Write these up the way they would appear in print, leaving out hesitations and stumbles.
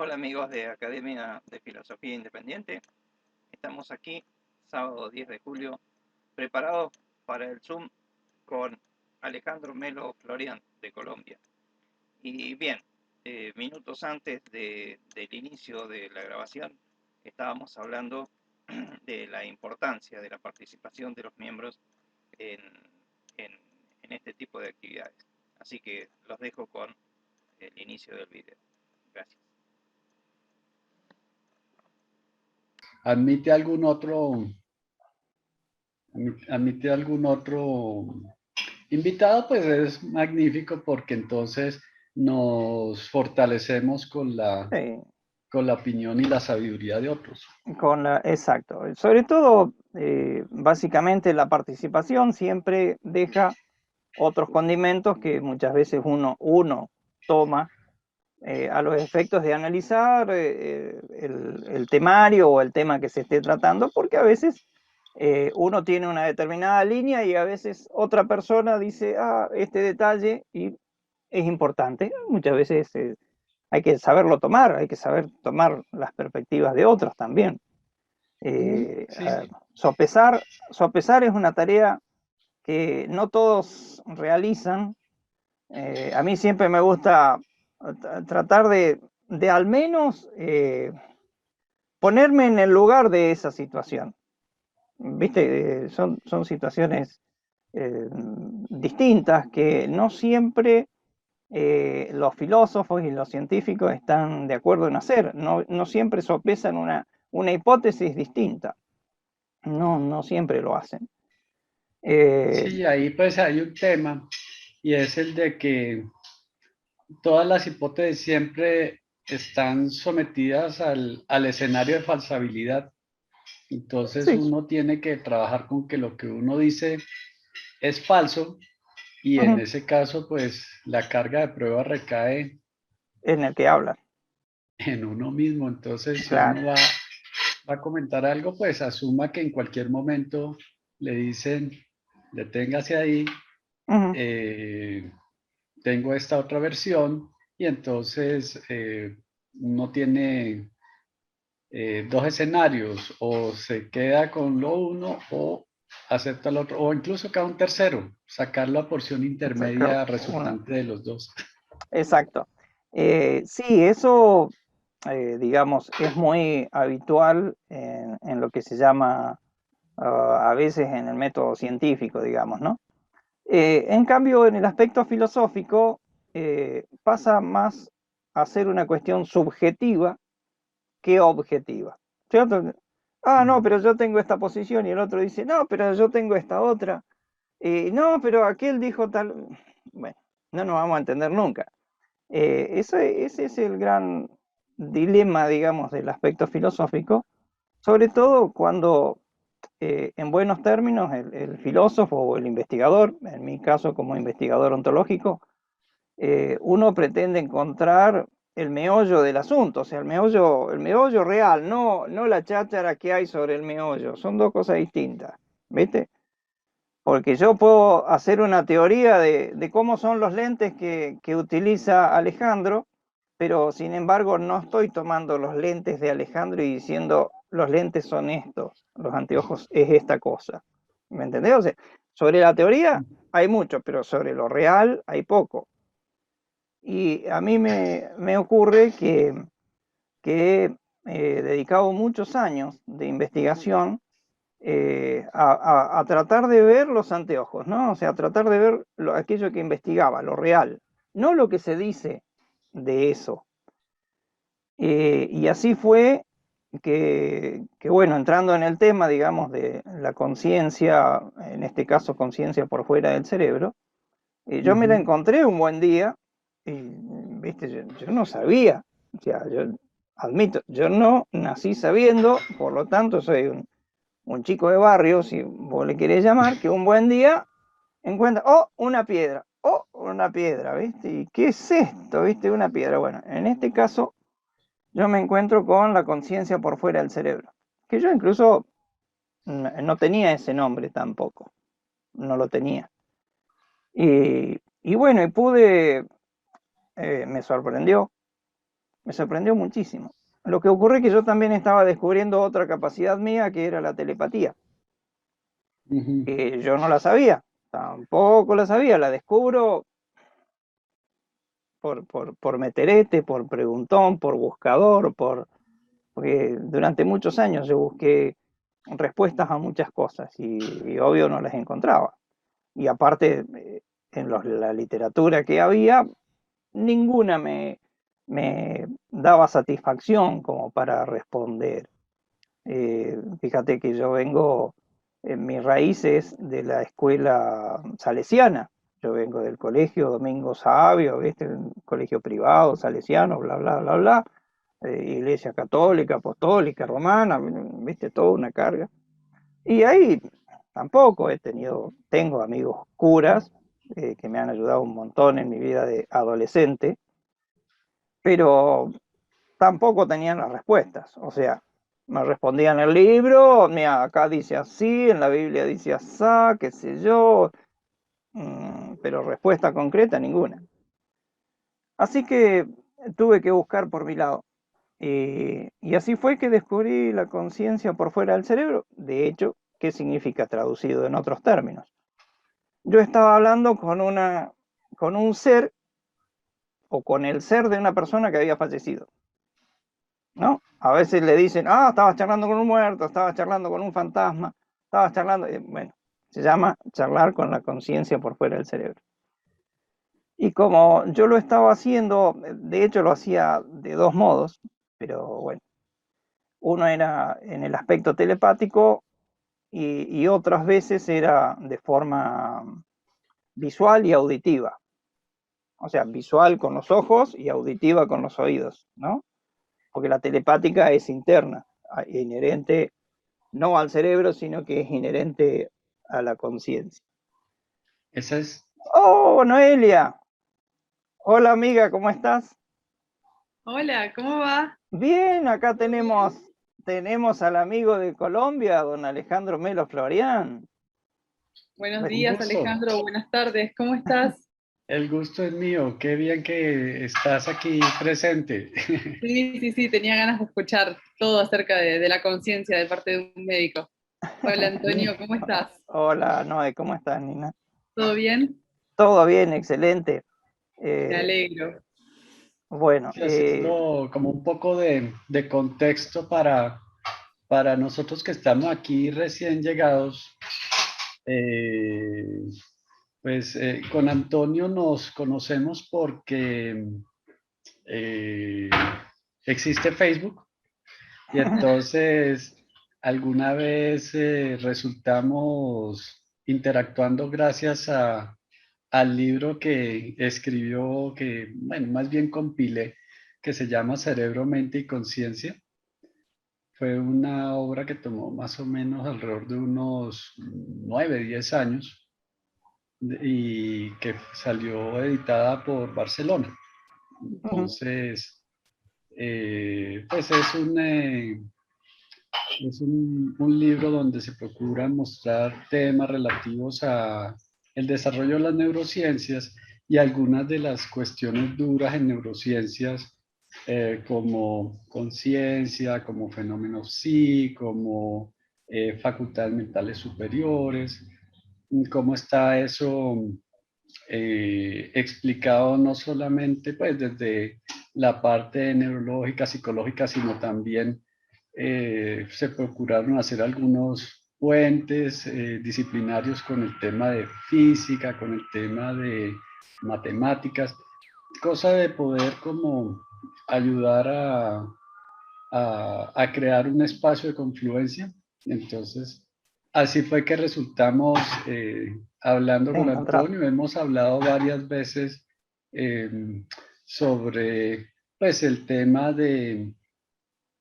Hola amigos de Academia de Filosofía Independiente. Estamos aquí, sábado 10 de julio, preparados para el Zoom con Alejandro Melo Florian de Colombia. Y bien, minutos antes del inicio de la grabación, estábamos hablando de la importancia de la participación de los miembros en, en, en este tipo de actividades. Así que los dejo con el inicio del video. Gracias. ¿Admite algún otro invitado? Pues es magnífico porque entonces nos fortalecemos con la Sí, opinión y la sabiduría de otros. exacto. Sobre todo, básicamente la participación siempre deja otros condimentos que muchas veces uno toma a los efectos de analizar el temario o el tema que se esté tratando, porque a veces uno tiene una determinada línea y a veces otra persona dice, este detalle y es importante. Muchas veces hay que saberlo tomar, hay que saber tomar las perspectivas de otros también. Sí. Sopesar es una tarea que no todos realizan. A mí siempre me gusta tratar de al menos ponerme en el lugar de esa situación. ¿Viste? Son situaciones distintas que no siempre los filósofos y los científicos están de acuerdo en hacer. No siempre sopesan una hipótesis distinta. No siempre lo hacen. Sí, ahí pues hay un tema y es el de que todas las hipótesis siempre están sometidas al escenario de falsabilidad. Entonces Sí, uno tiene que trabajar con que lo que uno dice es falso y en ese caso pues la carga de prueba recae en el que hablan. en uno mismo. Entonces si Claro. uno va a comentar algo, pues asuma que en cualquier momento le dicen, deténgase ahí, Uh-huh. tengo esta otra versión y entonces uno tiene dos escenarios, o se queda con lo uno o acepta lo otro, o incluso cada un tercero, sacar la porción Sacar intermedia uno. resultante de los dos. Exacto. Sí, eso, digamos, es muy habitual en lo que se llama a veces en el método científico, digamos, ¿no? En cambio, en el aspecto filosófico, pasa más a ser una cuestión subjetiva que objetiva, ¿cierto? No, pero yo tengo esta posición y el otro dice, no, pero yo tengo esta otra. No, pero aquel dijo tal. Bueno, no nos vamos a entender nunca. Ese es el gran dilema, digamos, del aspecto filosófico, sobre todo cuando, en buenos términos, el filósofo o el investigador, en mi caso como investigador ontológico, uno pretende encontrar el meollo del asunto, o sea, el meollo real, no la cháchara que hay sobre el meollo, son dos cosas distintas, ¿viste? Porque yo puedo hacer una teoría de cómo son los lentes que utiliza Alejandro, pero sin embargo no estoy tomando los lentes de Alejandro y diciendo los lentes son estos, los anteojos es esta cosa. ¿Me entendés? O sea, sobre la teoría hay mucho, pero sobre lo real hay poco. Y a mí me ocurre que he dedicado muchos años de investigación a tratar de ver los anteojos, ¿no? O sea, a tratar de ver aquello que investigaba, lo real, no lo que se dice de eso. Y así fue bueno, entrando en el tema, digamos, de la conciencia, en este caso conciencia por fuera del cerebro, yo me la encontré un buen día y, viste, yo no sabía, o sea, yo admito, yo no nací sabiendo, por lo tanto soy un chico de barrio, si vos le querés llamar, que un buen día encuentra, una piedra, ¿viste? ¿Y qué es esto, viste? Una piedra. Bueno, en este caso yo me encuentro con la conciencia por fuera del cerebro, que yo incluso no tenía ese nombre tampoco, no lo tenía. Y bueno, me sorprendió, me sorprendió muchísimo. Lo que ocurre es que yo también estaba descubriendo otra capacidad mía, que era la telepatía, que yo no la sabía, tampoco la sabía, la descubro por meterete, por preguntón, por buscador, porque durante muchos años yo busqué respuestas a muchas cosas y obvio no las encontraba. Y aparte, la literatura que había, ninguna me daba satisfacción como para responder. Fíjate que yo vengo, en mis raíces de la escuela salesiana. Yo vengo del colegio Domingo Savio, ¿viste? Un colegio privado, salesiano, bla, bla, bla, bla. Iglesia católica, apostólica, romana, ¿viste? Toda una carga. Y ahí tampoco tengo amigos curas que me han ayudado un montón en mi vida de adolescente, pero tampoco tenían las respuestas. O sea, me respondían el libro, mira, acá dice así, en la Biblia dice así, qué sé yo, pero respuesta concreta ninguna. Así que tuve que buscar por mi lado. Y así fue que descubrí la conciencia por fuera del cerebro. De hecho, ¿qué significa traducido en otros términos? Yo estaba hablando con un ser o con el ser de una persona que había fallecido, ¿no? A veces le dicen, estabas charlando con un muerto, estabas charlando con un fantasma, estabas charlando, bueno, se llama charlar con la conciencia por fuera del cerebro. Y como yo lo estaba haciendo, de hecho lo hacía de dos modos, pero bueno, uno era en el aspecto telepático y otras veces era de forma visual y auditiva. O sea, visual con los ojos y auditiva con los oídos, ¿no? Porque la telepática es interna, inherente no al cerebro, sino que es inherente a la conciencia. Esa es, ¡Oh, Noelia! Hola amiga, ¿cómo estás? Hola, ¿cómo va? Bien, acá ¿Todo bien? tenemos al amigo de Colombia, don Alejandro Melo Florián. Buenos un días, gusto. Alejandro, buenas tardes, ¿cómo estás? El gusto es mío. Qué bien que estás aquí presente. Sí, sí, sí, tenía ganas de escuchar todo acerca de la conciencia de parte de un médico. Hola, Antonio, ¿cómo estás? Hola, Noé, ¿cómo estás, Nina? ¿Todo bien? Todo bien, excelente. Me Eh, alegro. bueno, Sí, haciendo como un poco de contexto para nosotros que estamos aquí recién llegados. eh, pues con Antonio nos conocemos porque eh, existe Facebook y entonces alguna vez resultamos interactuando gracias al libro que escribió, que bueno, más bien compilé, que se llama Cerebro, Mente y Conciencia. Fue una obra que tomó más o menos alrededor de unos 9, 10 años y que salió editada por Barcelona. Entonces, pues es un libro donde se procura mostrar temas relativos a el desarrollo de las neurociencias y algunas de las cuestiones duras en neurociencias, como conciencia, como fenómenos psi, como facultades mentales superiores, cómo está eso explicado no solamente pues desde la parte neurológica, psicológica, sino también se procuraron hacer algunos puentes disciplinarios con el tema de física, con el tema de matemáticas, cosa de poder como ayudar a crear un espacio de confluencia. Entonces, así fue que resultamos hablando con encontrar. Antonio. Hemos hablado varias veces eh, sobre pues, el tema de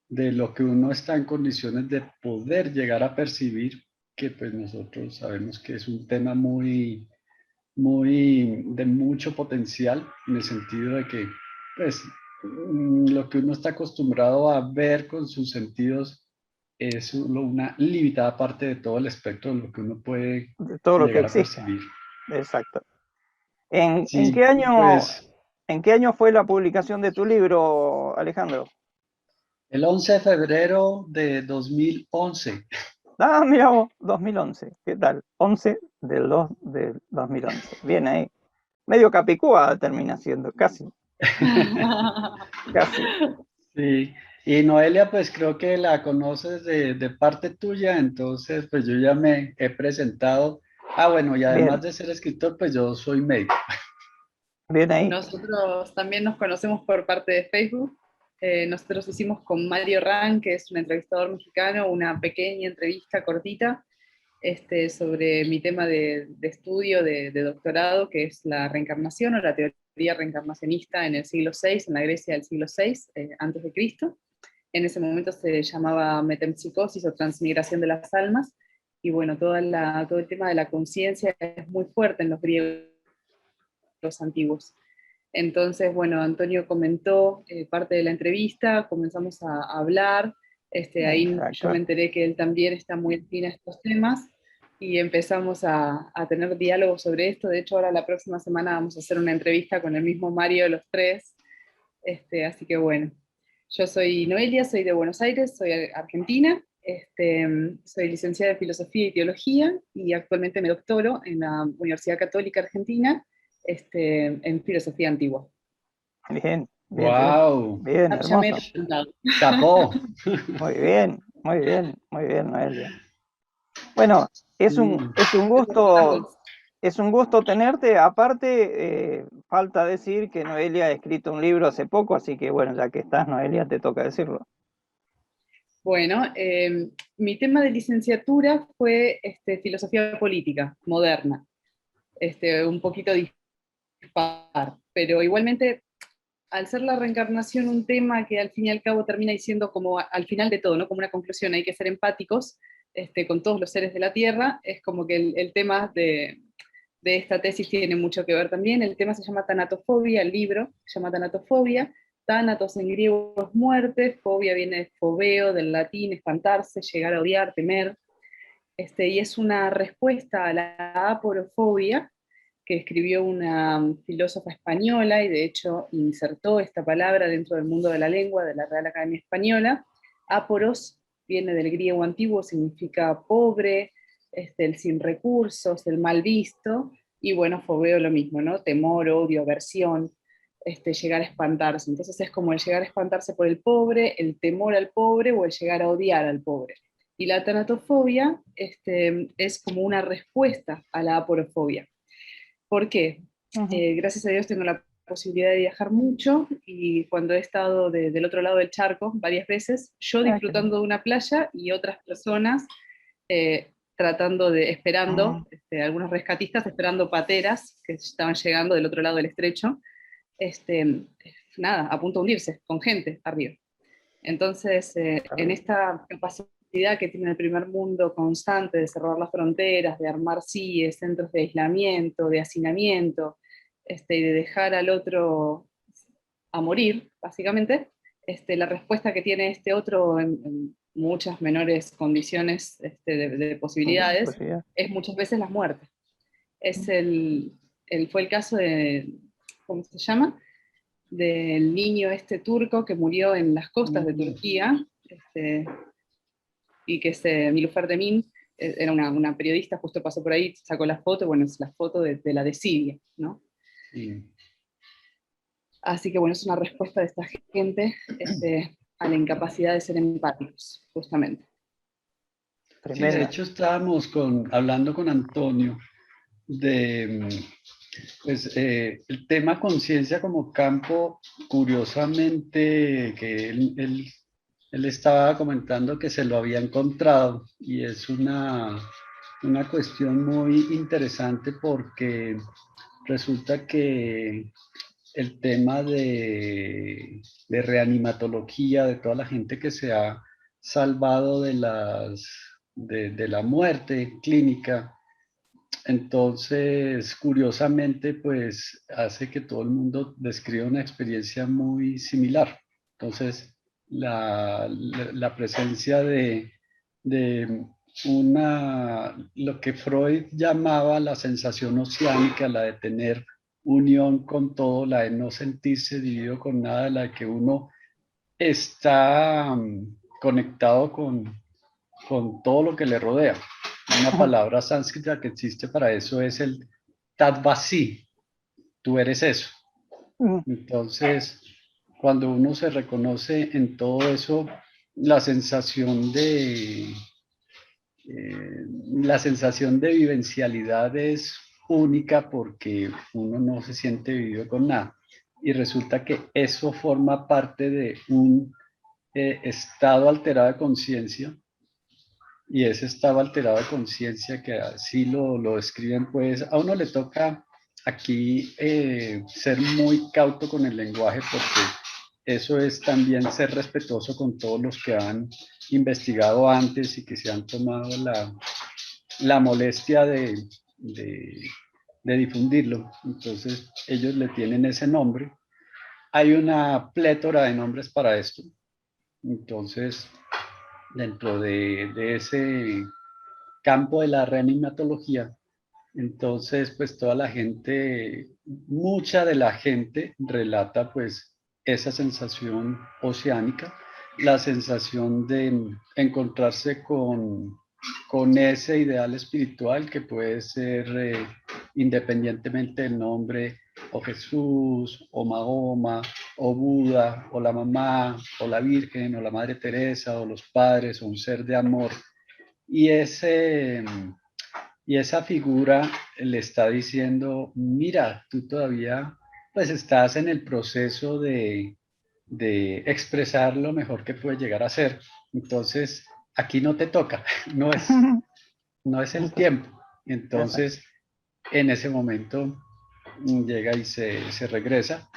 lo que uno está en condiciones de poder llegar a percibir, que pues nosotros sabemos que es un tema muy de mucho potencial, en el sentido de que pues lo que uno está acostumbrado a ver con sus sentidos es solo una limitada parte de todo el espectro de lo que uno puede De todo lo que llegar a existe. percibir. Exacto. ¿En Sí, qué año, pues ¿En qué año fue la publicación de tu libro, Alejandro? El 11 de febrero de 2011. Ah, mira vos, 2011. ¿Qué tal? 11 del 2 del 2011. Bien ahí. Medio capicúa termina siendo, casi, casi. Sí, y Noelia, pues creo que la conoces de parte tuya, entonces pues yo ya me he presentado. Ah, bueno, y además Bien, de ser escritor, pues yo soy médico. bien ahí. Nosotros también nos conocemos por parte de Facebook. Nosotros hicimos con Mario Ran, que es un entrevistador mexicano, una pequeña entrevista cortita sobre mi tema de estudio, de doctorado, que es la reencarnación o la teoría reencarnacionista en el siglo VI, en la Grecia del siglo VI, antes de Cristo. En ese momento se llamaba metempsicosis o transmigración de las almas. Y bueno, todo el tema de la conciencia es muy fuerte en los griegos antiguos. Entonces, bueno, Antonio comentó parte de la entrevista, comenzamos a hablar, ahí yo me Interactuar. enteré que él también está muy afín a estos temas y empezamos a tener diálogos sobre esto. De hecho, ahora la próxima semana vamos a hacer una entrevista con el mismo Mario, los tres. Así que bueno, yo soy Noelia, soy de Buenos Aires, soy argentina, soy licenciada en Filosofía y Teología y actualmente me doctoro en la Universidad Católica Argentina en Filosofía Antigua. Bien, bien, bien. ¡Wow! Bien, Ya me he hermoso. presentado. ¡Chapó! Muy bien, muy bien, muy bien, Noelia. Bueno, es Sí. un, es un gusto, es un gusto tenerte. Aparte, falta decir que Noelia ha escrito un libro hace poco, así que bueno, ya que estás, Noelia, te toca decirlo. Bueno, mi tema de licenciatura fue filosofía política moderna, un poquito dispar, pero igualmente al ser la reencarnación un tema que al fin y al cabo termina diciendo como al final de todo, ¿no? Como una conclusión, hay que ser empáticos con todos los seres de la Tierra, es como que el tema de esta tesis tiene mucho que ver también. El tema se llama tanatofobia, el libro se llama tanatofobia. Thanatos en griego es muerte, fobia viene de fobeo, del latín, espantarse, llegar a odiar, temer. Y es una respuesta a la aporofobia que escribió una filósofa española y de hecho insertó esta palabra dentro del mundo de la lengua de la Real Academia Española. Aporos viene del griego antiguo, significa pobre, el sin recursos, el mal visto, y bueno, fobeo lo mismo, ¿no? Temor, odio, aversión, llegar a espantarse. Entonces es como el llegar a espantarse por el pobre, el temor al pobre o el llegar a odiar al pobre. Y la tanatofobia es como una respuesta a la aporofobia. ¿Por qué? Ujú. Gracias a Dios tengo la posibilidad de viajar mucho y cuando he estado del otro lado del charco varias veces, yo Ah, qué lindo. disfrutando de una playa y otras personas esperando, Mm, algunos rescatistas esperando pateras que estaban llegando del otro lado del estrecho, este, nada, a punto de hundirse, con gente arriba. Entonces, en terrible. esta capacidad que tiene el primer mundo constante de cerrar las fronteras, de armar CIE, centros de aislamiento, de hacinamiento, y de dejar al otro a morir, básicamente, la respuesta que tiene este otro en muchas menores condiciones de posibilidades Posibilidad. es muchas veces la muerte. Es Mm, fue el caso de, ¿cómo se llama? Del niño turco que murió en las costas de Mm, Turquía, y que es Nilüfer Demin, era una periodista, justo pasó por ahí, sacó la foto, bueno, es la foto de la desidia, ¿no? sí. Así que bueno, es una respuesta de esta gente a la incapacidad de ser empáticos, justamente. Sí, de tremenda. hecho estábamos hablando con Antonio de pues, el tema conciencia como campo, curiosamente, que él estaba comentando que se lo había encontrado y es una cuestión muy interesante porque resulta que el tema de reanimatología, de toda la gente que se ha salvado de la muerte clínica, entonces, curiosamente, pues hace que todo el mundo describa una experiencia muy similar. Entonces, la presencia de lo que Freud llamaba la sensación oceánica, la de tener unión con todo, la de no sentirse dividido con nada, la de que uno está conectado con todo lo que le rodea. Una palabra sánscrita que existe para eso es el Tatvasi, tú eres eso. Entonces, cuando uno se reconoce en todo eso, la sensación de, la sensación de vivencialidad es única porque uno no se siente vivido con nada. Y resulta que eso forma parte de un estado alterado de conciencia, y ese estado alterado de conciencia que así lo describen, pues a uno le toca aquí ser muy cauto con el lenguaje, porque eso es también ser respetuoso con todos los que han investigado antes y que se han tomado la molestia de difundirlo. Entonces ellos le tienen ese nombre. Hay una plétora de nombres para esto. Entonces, dentro de ese campo de la reanimatología, entonces pues toda la gente, mucha de la gente relata pues esa sensación oceánica, la sensación de encontrarse con ese ideal espiritual que puede ser independientemente del nombre, o Jesús, o Mahoma, o Buda, o la mamá, o la Virgen, o la Madre Teresa, o los padres, o un ser de amor. Y y esa figura le está diciendo, mira, tú todavía pues estás en el proceso de expresar lo mejor que puedes llegar a ser. Entonces, aquí no te toca, no es el tiempo. Entonces, en ese momento llega y se regresa.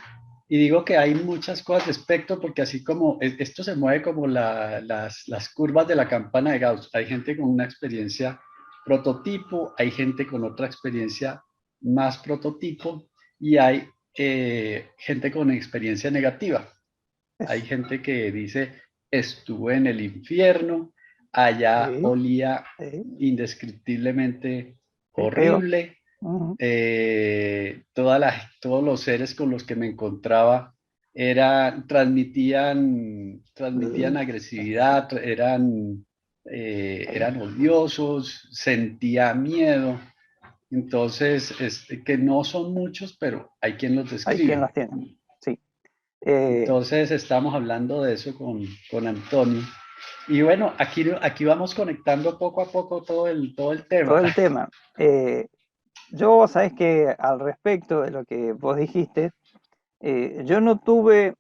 Y digo que hay muchas cosas de espectro, porque así como esto se mueve como las curvas de la campana de Gauss. Hay gente con una experiencia prototipo, hay gente con otra experiencia más prototipo, y hay gente con experiencia negativa. Hay gente que dice, estuve en el infierno, allá Sí, olía sí, sí, indescriptiblemente feo. horrible. Todos los seres con los que me encontraba transmitían agresividad, eran odiosos, sentía miedo. Entonces, que no son muchos, pero hay quien los Hay quien describe. las tiene. Sí. Entonces, estamos hablando de eso con Antonio. Y bueno, aquí vamos conectando poco a poco todo el tema. Todo el tema. Yo, sabes que al respecto de lo que vos dijiste, yo no tuve,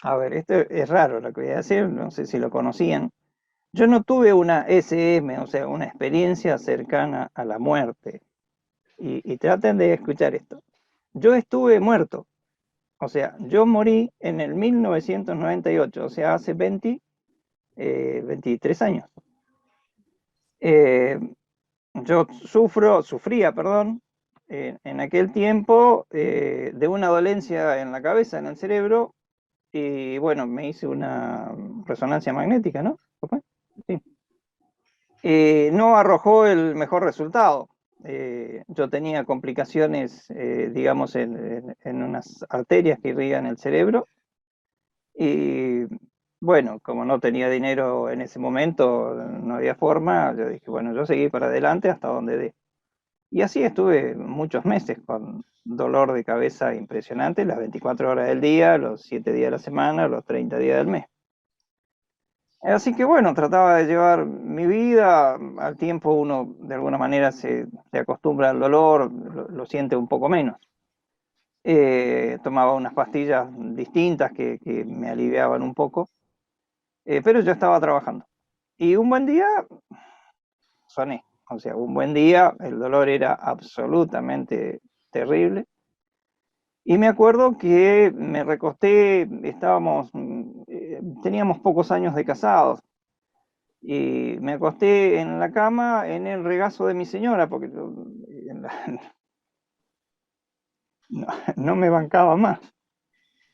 a ver, esto es raro lo que voy a decir, no sé si lo conocían, yo no tuve una SM, o sea, una experiencia cercana a la muerte. Y traten de escuchar esto. Yo estuve muerto, o sea, yo morí en el 1998, o sea, hace 23 años. Yo sufría, perdón, en aquel tiempo de una dolencia en la cabeza, en el cerebro, y bueno, me hice una resonancia magnética, ¿no? Sí. No arrojó el mejor resultado. Yo tenía complicaciones, digamos, en unas arterias que irrigan el cerebro, y bueno, como no tenía dinero en ese momento, no había forma, yo dije, bueno, yo seguí para adelante hasta donde dé. Y así estuve muchos meses con dolor de cabeza impresionante, las 24 horas del día, los 7 días de la semana, los 30 días del mes. Así que bueno, trataba de llevar mi vida. Al tiempo uno de alguna manera se acostumbra al dolor, lo siente un poco menos. Tomaba unas pastillas distintas que me aliviaban un poco, pero yo estaba trabajando. Y un buen día soné, o sea, un buen día el dolor era absolutamente terrible. Y me acuerdo que me recosté, teníamos pocos años de casados, y me acosté en la cama en el regazo de mi señora, porque yo no, no me bancaba más.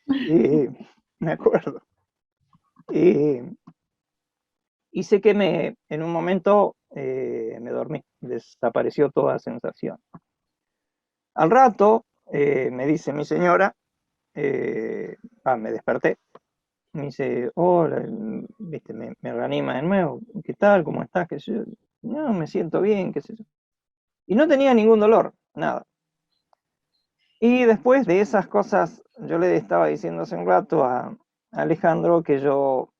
Y me acuerdo. Y, y sé que en un momento me dormí, desapareció toda sensación. Al rato me dice mi señora, me desperté, me dice, hola, viste, me reanima de nuevo, ¿qué tal? ¿Cómo estás? ¿Qué sé yo? No, me siento bien, qué sé yo. Y no tenía ningún dolor, nada. Y después de esas cosas, yo le estaba diciendo hace un rato a Alejandro que yo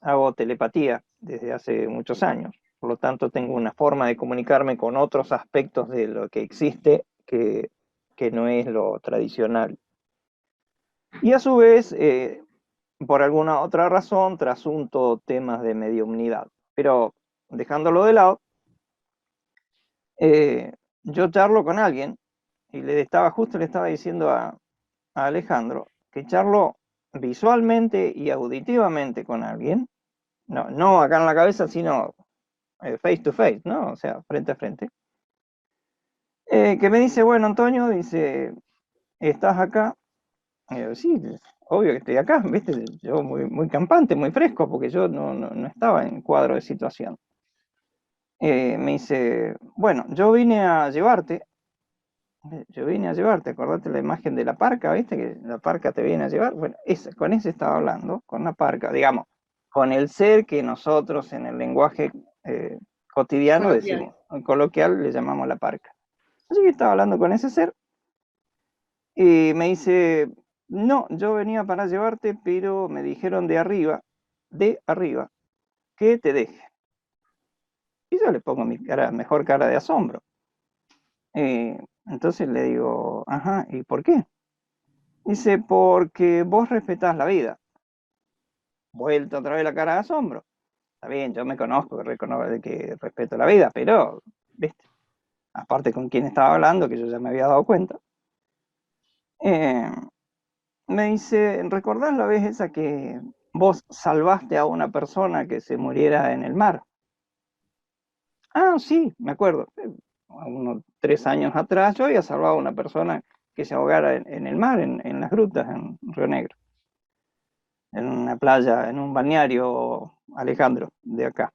hago telepatía desde hace muchos años. Por lo tanto, tengo una forma de comunicarme con otros aspectos de lo que existe que no es lo tradicional. Y a su vez, por alguna otra razón, trasunto temas de mediumnidad. Pero dejándolo de lado, yo charlo con alguien y justo le estaba diciendo a Alejandro que charlo visualmente y auditivamente con alguien, no acá en la cabeza, sino face to face, ¿no? O sea, frente a frente. Que me dice, bueno, Antonio, dice, ¿estás acá? Sí, obvio que estoy acá, ¿viste? Yo muy campante, muy fresco, porque yo no estaba en cuadro de situación. Me dice, bueno, yo vine a llevarte, acordate la imagen de la parca, ¿viste? Que la parca te viene a llevar. Bueno, con ese estaba hablando, con la parca, digamos, con el ser que nosotros en el lenguaje cotidiano decimos, coloquial le llamamos la parca. Así que estaba hablando con ese ser y me dice, no, yo venía para llevarte, pero me dijeron de arriba, que te deje. Y yo le pongo mi mejor cara de asombro. Entonces le digo, ajá, ¿y por qué? Dice, porque vos respetás la vida. Vuelta otra vez la cara de asombro. Está bien, yo me conozco, reconozco que respeto la vida, pero, ¿viste? Aparte con quién estaba hablando, que yo ya me había dado cuenta. Me dice, ¿recordás la vez esa que vos salvaste a una persona que se muriera en el mar? Ah, sí, me acuerdo. Unos 3 años atrás yo había salvado a una persona que se ahogara en el mar, en las grutas, en Río Negro, en una playa, en un balneario, Alejandro, de acá.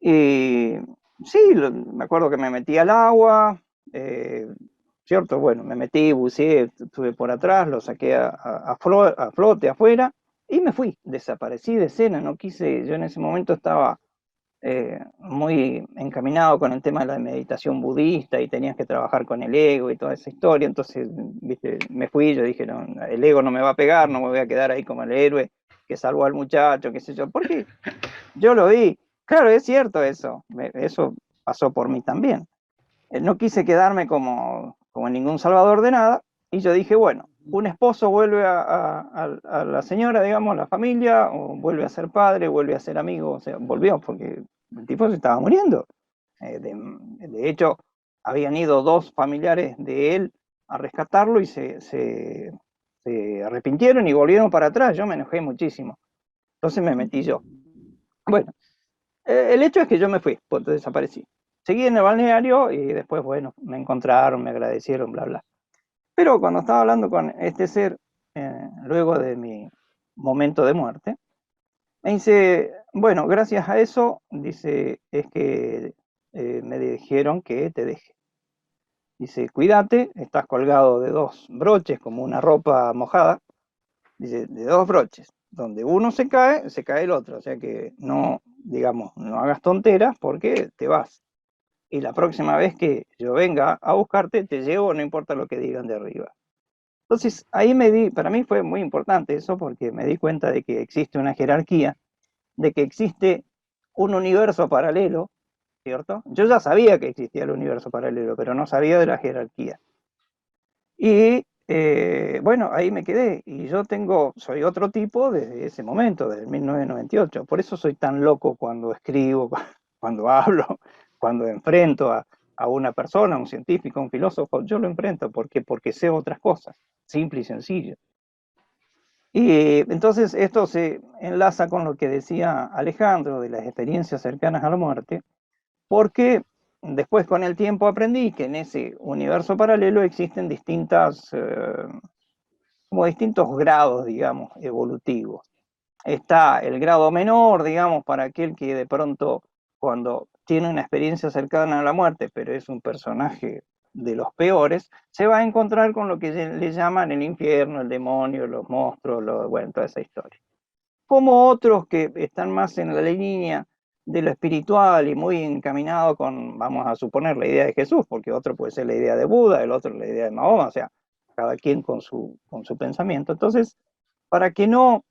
Y sí, me acuerdo que me metí al agua, ¿cierto? Bueno, me metí, buceé, estuve por atrás, lo saqué a flote afuera y me fui, desaparecí de escena, no quise, yo en ese momento estaba muy encaminado con el tema de la meditación budista y tenías que trabajar con el ego y toda esa historia, entonces, viste, me fui, yo dije, no, el ego no me va a pegar, no me voy a quedar ahí como el héroe que salvó al muchacho, qué sé yo, porque yo lo vi, claro, es cierto eso, eso pasó por mí también. No quise quedarme como ningún salvador de nada, y yo dije, bueno, un esposo vuelve a la señora, digamos, la familia, o vuelve a ser padre, vuelve a ser amigo, o sea, volvió, porque el tipo se estaba muriendo. De hecho, habían ido 2 familiares de él a rescatarlo y se arrepintieron y volvieron para atrás. Yo me enojé muchísimo. Entonces me metí yo. Bueno, el hecho es que yo me fui, pues desaparecí. Seguí en el balneario y después, bueno, me encontraron, me agradecieron, bla, bla. Pero cuando estaba hablando con este ser, luego de mi momento de muerte, me dice, bueno, gracias a eso, dice, es que me dijeron que te deje. Dice, cuídate, estás colgado de 2 broches como una ropa mojada. Dice, de 2 broches. Donde uno se cae el otro. O sea que no, digamos, no hagas tonteras porque te vas. Y la próxima vez que yo venga a buscarte, te llevo, no importa lo que digan de arriba. Entonces, para mí fue muy importante eso porque me di cuenta de que existe una jerarquía, de que existe un universo paralelo, ¿cierto? Yo ya sabía que existía el universo paralelo, pero no sabía de la jerarquía. Y bueno, ahí me quedé. Y yo soy otro tipo desde ese momento, desde 1998. Por eso soy tan loco cuando escribo, cuando hablo, cuando enfrento a una persona, a un científico, a un filósofo. Yo lo enfrento porque sé otras cosas, simple y sencillo. Y entonces esto se enlaza con lo que decía Alejandro de las experiencias cercanas a la muerte, porque después con el tiempo aprendí que en ese universo paralelo existen como distintos grados, digamos, evolutivos. Está el grado menor, digamos, para aquel que de pronto cuando tiene una experiencia cercana a la muerte, pero es un personaje de los peores, se va a encontrar con lo que le llaman el infierno, el demonio, los monstruos, bueno, toda esa historia. Como otros que están más en la línea de lo espiritual y muy encaminado con, vamos a suponer, la idea de Jesús, porque otro puede ser la idea de Buda, el otro la idea de Mahoma, o sea, cada quien con su pensamiento. Entonces, para que no,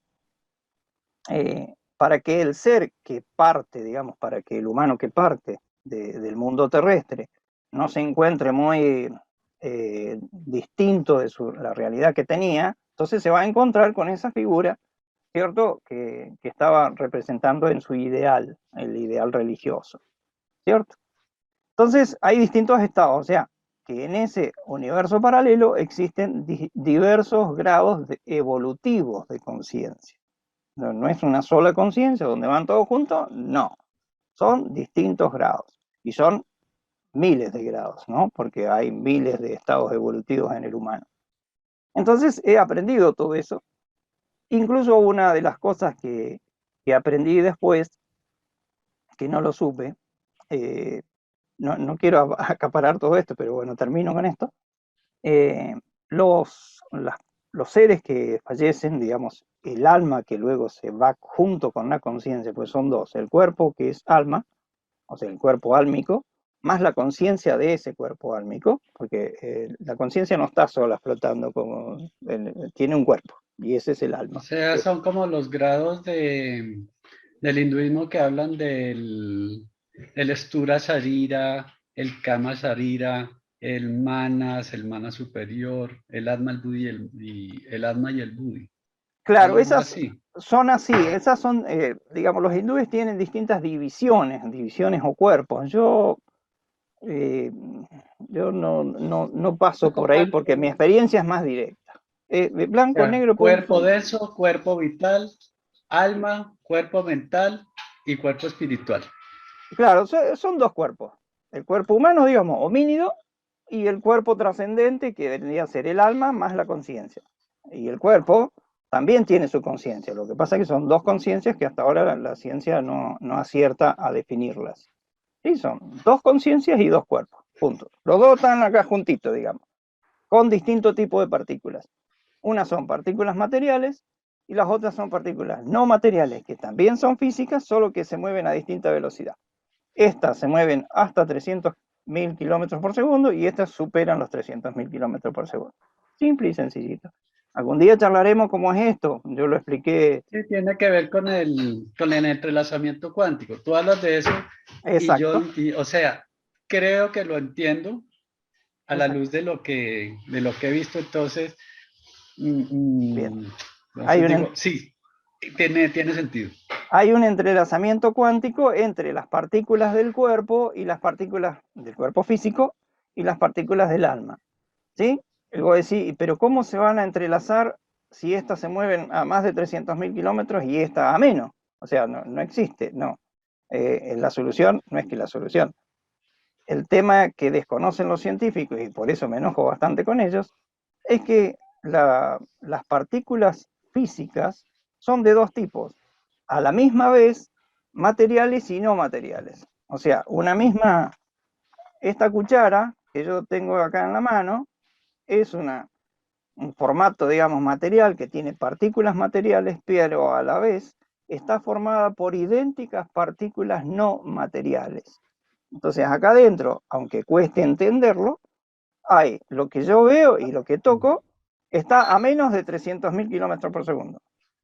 para que el ser que parte, digamos, para que el humano que parte del mundo terrestre no se encuentre muy distinto de la realidad que tenía, entonces se va a encontrar con esa figura, ¿cierto?, que estaba representando en su ideal, el ideal religioso, ¿cierto? Entonces hay distintos estados, o sea, que en ese universo paralelo existen diversos grados evolutivos de conciencia. No es una sola conciencia donde van todos juntos, no. Son distintos grados. Y son miles de grados, ¿no? Porque hay miles de estados evolutivos en el humano. Entonces he aprendido todo eso. Incluso una de las cosas que aprendí después, que no lo supe, no quiero acaparar todo esto, pero bueno, termino con esto. Los seres que fallecen, digamos, el alma que luego se va junto con la conciencia, pues son dos, el cuerpo que es alma, o sea, el cuerpo álmico, más la conciencia de ese cuerpo álmico, porque la conciencia no está sola flotando, tiene un cuerpo, y ese es el alma. O sea, son como los grados del hinduismo que hablan del Sthura Sarira, el Kama Sarira, el Manas, el Mana superior, el Atma, el Buddhi y el Atma y el Buddhi. Claro, esas son así, esas son, digamos, los hindúes tienen distintas divisiones o cuerpos. Yo no paso por ahí porque mi experiencia es más directa. Blanco, negro. Cuerpo denso, cuerpo vital, alma, cuerpo mental y cuerpo espiritual. Claro, son dos cuerpos. El cuerpo humano, digamos, homínido, y el cuerpo trascendente, que vendría a ser el alma más la conciencia. Y el cuerpo también tiene su conciencia. Lo que pasa es que son dos conciencias que hasta ahora la ciencia no acierta a definirlas. Sí, son dos conciencias y dos cuerpos, punto. Los dos están acá juntitos, digamos, con distinto tipo de partículas. Unas son partículas materiales y las otras son partículas no materiales, que también son físicas, solo que se mueven a distinta velocidad. Estas se mueven hasta 300.000 kilómetros por segundo y estas superan los 300.000 kilómetros por segundo. Simple y sencillito. Algún día charlaremos cómo es esto. Yo lo expliqué. Sí, tiene que ver con el entrelazamiento cuántico. Tú hablas de eso. Exacto. O sea, creo que lo entiendo a la luz de lo que he visto. Entonces, bien. Sí, tiene sentido. Hay un entrelazamiento cuántico entre las partículas del cuerpo y las partículas del cuerpo físico y las partículas del alma. ¿Sí? Y vos decís, pero ¿cómo se van a entrelazar si estas se mueven a más de 300.000 kilómetros y esta a menos? O sea, no existe, no. La solución no es que la solución. El tema que desconocen los científicos, y por eso me enojo bastante con ellos, es que las partículas físicas son de dos tipos, a la misma vez materiales y no materiales. O sea, esta cuchara que yo tengo acá en la mano, es un formato, digamos, material que tiene partículas materiales, pero a la vez está formada por idénticas partículas no materiales. Entonces acá adentro, aunque cueste entenderlo, hay lo que yo veo y lo que toco está a menos de 300.000 kilómetros por segundo.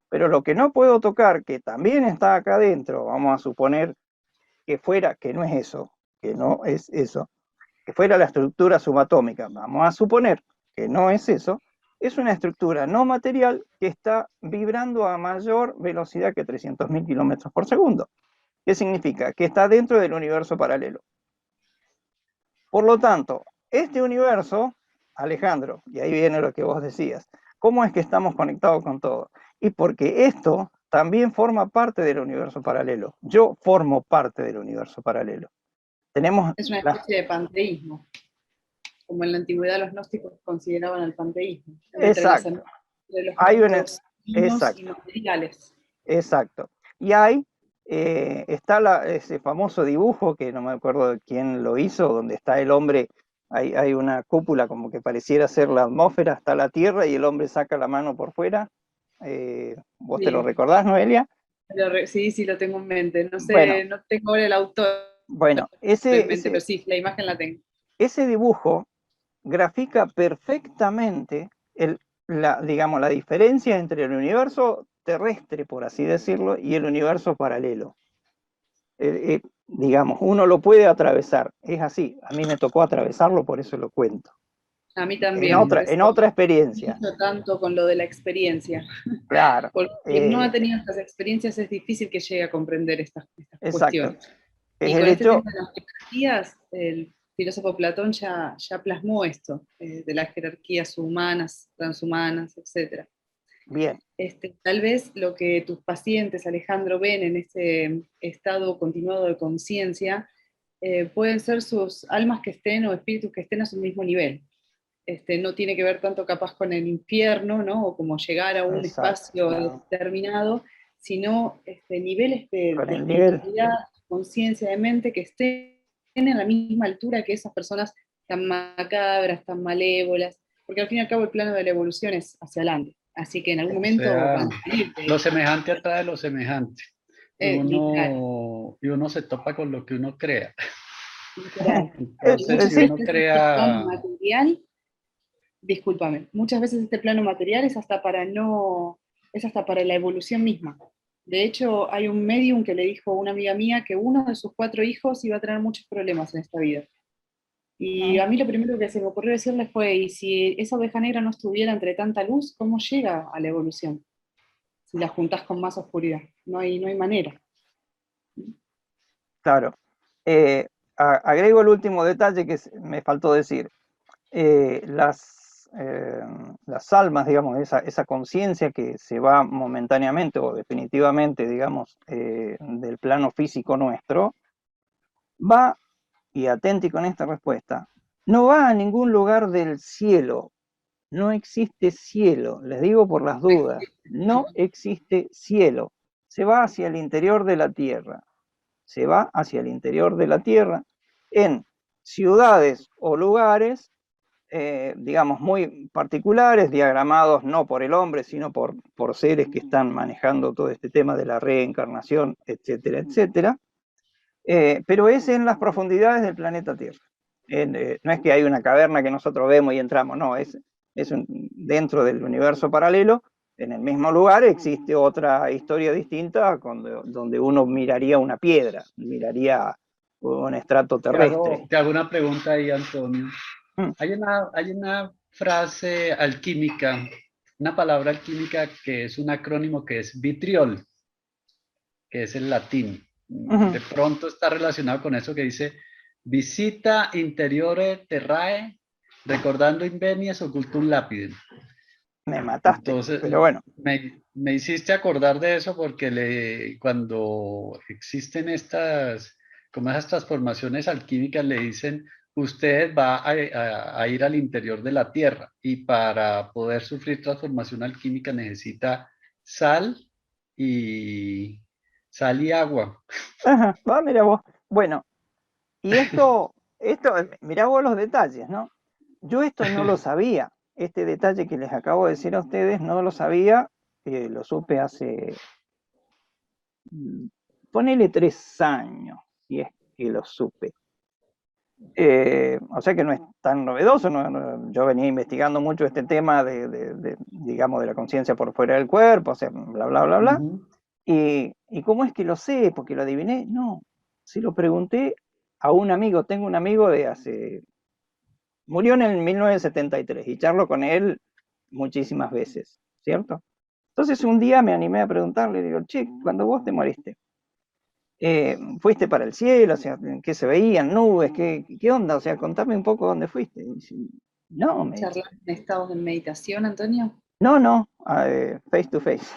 Pero lo que no puedo tocar, que también está acá adentro, vamos a suponer que no es eso, que no es eso, que fuera la estructura subatómica, vamos a suponer que no es eso, es una estructura no material que está vibrando a mayor velocidad que 300.000 kilómetros por segundo. ¿Qué significa? Que está dentro del universo paralelo. Por lo tanto, este universo, Alejandro, y ahí viene lo que vos decías, ¿cómo es que estamos conectados con todo? Y porque esto también forma parte del universo paralelo. Yo formo parte del universo paralelo. Es una especie de panteísmo, como en la antigüedad los gnósticos consideraban el panteísmo. Exacto. Hay exacto. Y materiales. Exacto. Y está ese famoso dibujo, que no me acuerdo de quién lo hizo, donde está el hombre hay una cúpula como que pareciera ser la atmósfera hasta la Tierra y el hombre saca la mano por fuera. ¿Vos te lo Sí. recordás, Noelia? Sí, sí, lo tengo en mente. No Bueno, sé, no tengo ahora el autor bueno, en mente, pero sí, la imagen la tengo. ese dibujo grafica perfectamente digamos, la diferencia entre el universo terrestre, por así decirlo, y el universo paralelo. Digamos, uno lo puede atravesar, es así. A mí me tocó atravesarlo, por eso lo cuento. A mí también, por En eso otra experiencia. pienso tanto con lo de la experiencia. Claro. Porque quien no ha tenido estas experiencias es difícil que llegue a comprender estas Exacto. cuestiones. Es Y el con este hecho, tema de las jerarquías, el filósofo Platón ya plasmó esto, de las jerarquías humanas, transhumanas, etc. bien, Tal vez lo que tus pacientes, Alejandro, ven en ese estado continuado de conciencia, pueden ser sus almas que estén o espíritus que estén a su mismo nivel. No tiene que ver tanto capaz con el infierno, ¿no? O como llegar a un exacto, espacio no, determinado, sino niveles de con el nivel, espiritualidad, conciencia de mente que estén en la misma altura que esas personas tan macabras, tan malévolas, porque al fin y al cabo el plano de la evolución es hacia adelante. Así que en algún O momento sea, van a salir de lo semejante atrae lo semejante. literal, Y uno se topa con lo que uno crea. literal. Y Entonces, muchas si sí, uno veces este plano crea, material, discúlpame, muchas veces este plano material es hasta para no, es hasta para la evolución misma. De hecho, hay un medium que le dijo a una amiga mía que uno de sus 4 hijos iba a tener muchos problemas en esta vida. Y a mí lo primero que se me ocurrió decirle fue, ¿y si esa oveja negra no estuviera entre tanta luz, cómo llega a la evolución? Si la juntás con más oscuridad. No hay manera. claro. Agrego el último detalle que me faltó decir. Las almas, digamos, esa conciencia que se va momentáneamente o definitivamente, digamos, del plano físico nuestro, va, y atenti con esta respuesta, no va a ningún lugar del cielo. No existe cielo, les digo por las dudas, no existe cielo. Se va hacia el interior de la Tierra. Se va hacia el interior de la Tierra en ciudades o lugares digamos, muy particulares, diagramados no por el hombre, sino por seres que están manejando todo este tema de la reencarnación, etcétera, etcétera. Pero es en las profundidades del planeta Tierra. No es que hay una caverna que nosotros vemos y entramos, no, dentro del universo paralelo, en el mismo lugar existe otra historia distinta donde uno miraría una piedra, miraría un estrato terrestre. te hago una pregunta ahí, Antonio. Mm. Hay una frase alquímica, una palabra alquímica que es un acrónimo que es vitriol, que es el latín. De pronto está relacionado con eso que dice visita interiore terrae, recordando invenies occultum lapidem. Me mataste, Entonces, pero bueno. me hiciste acordar de eso porque cuando existen como esas transformaciones alquímicas, le dicen, usted va a ir al interior de la tierra y para poder sufrir transformación alquímica necesita sal y agua. Ajá, mira vos. Bueno, y mirá vos los detalles, ¿no? Yo esto no lo sabía. Este detalle que les acabo de decir a ustedes no lo sabía, lo supe hace, ponele 3 años, si es que lo supe. O sea que no es tan novedoso, yo venía investigando mucho este tema digamos, de la conciencia por fuera del cuerpo, o sea, bla, bla, bla, bla. ¿Y cómo es que lo sé? ¿Porque lo adiviné? No, se lo pregunté a un amigo, tengo un amigo murió en el 1973 y charlo con él muchísimas veces, ¿cierto? Entonces un día me animé a preguntarle, digo, che, cuando vos te moriste, ¿fuiste para el cielo? O sea, ¿qué se veían? ¿Nubes? ¿Qué onda? O sea, contame un poco dónde fuiste. Y dice, no, me dice. ¿Charlar en estados de meditación, Antonio? No, face to face.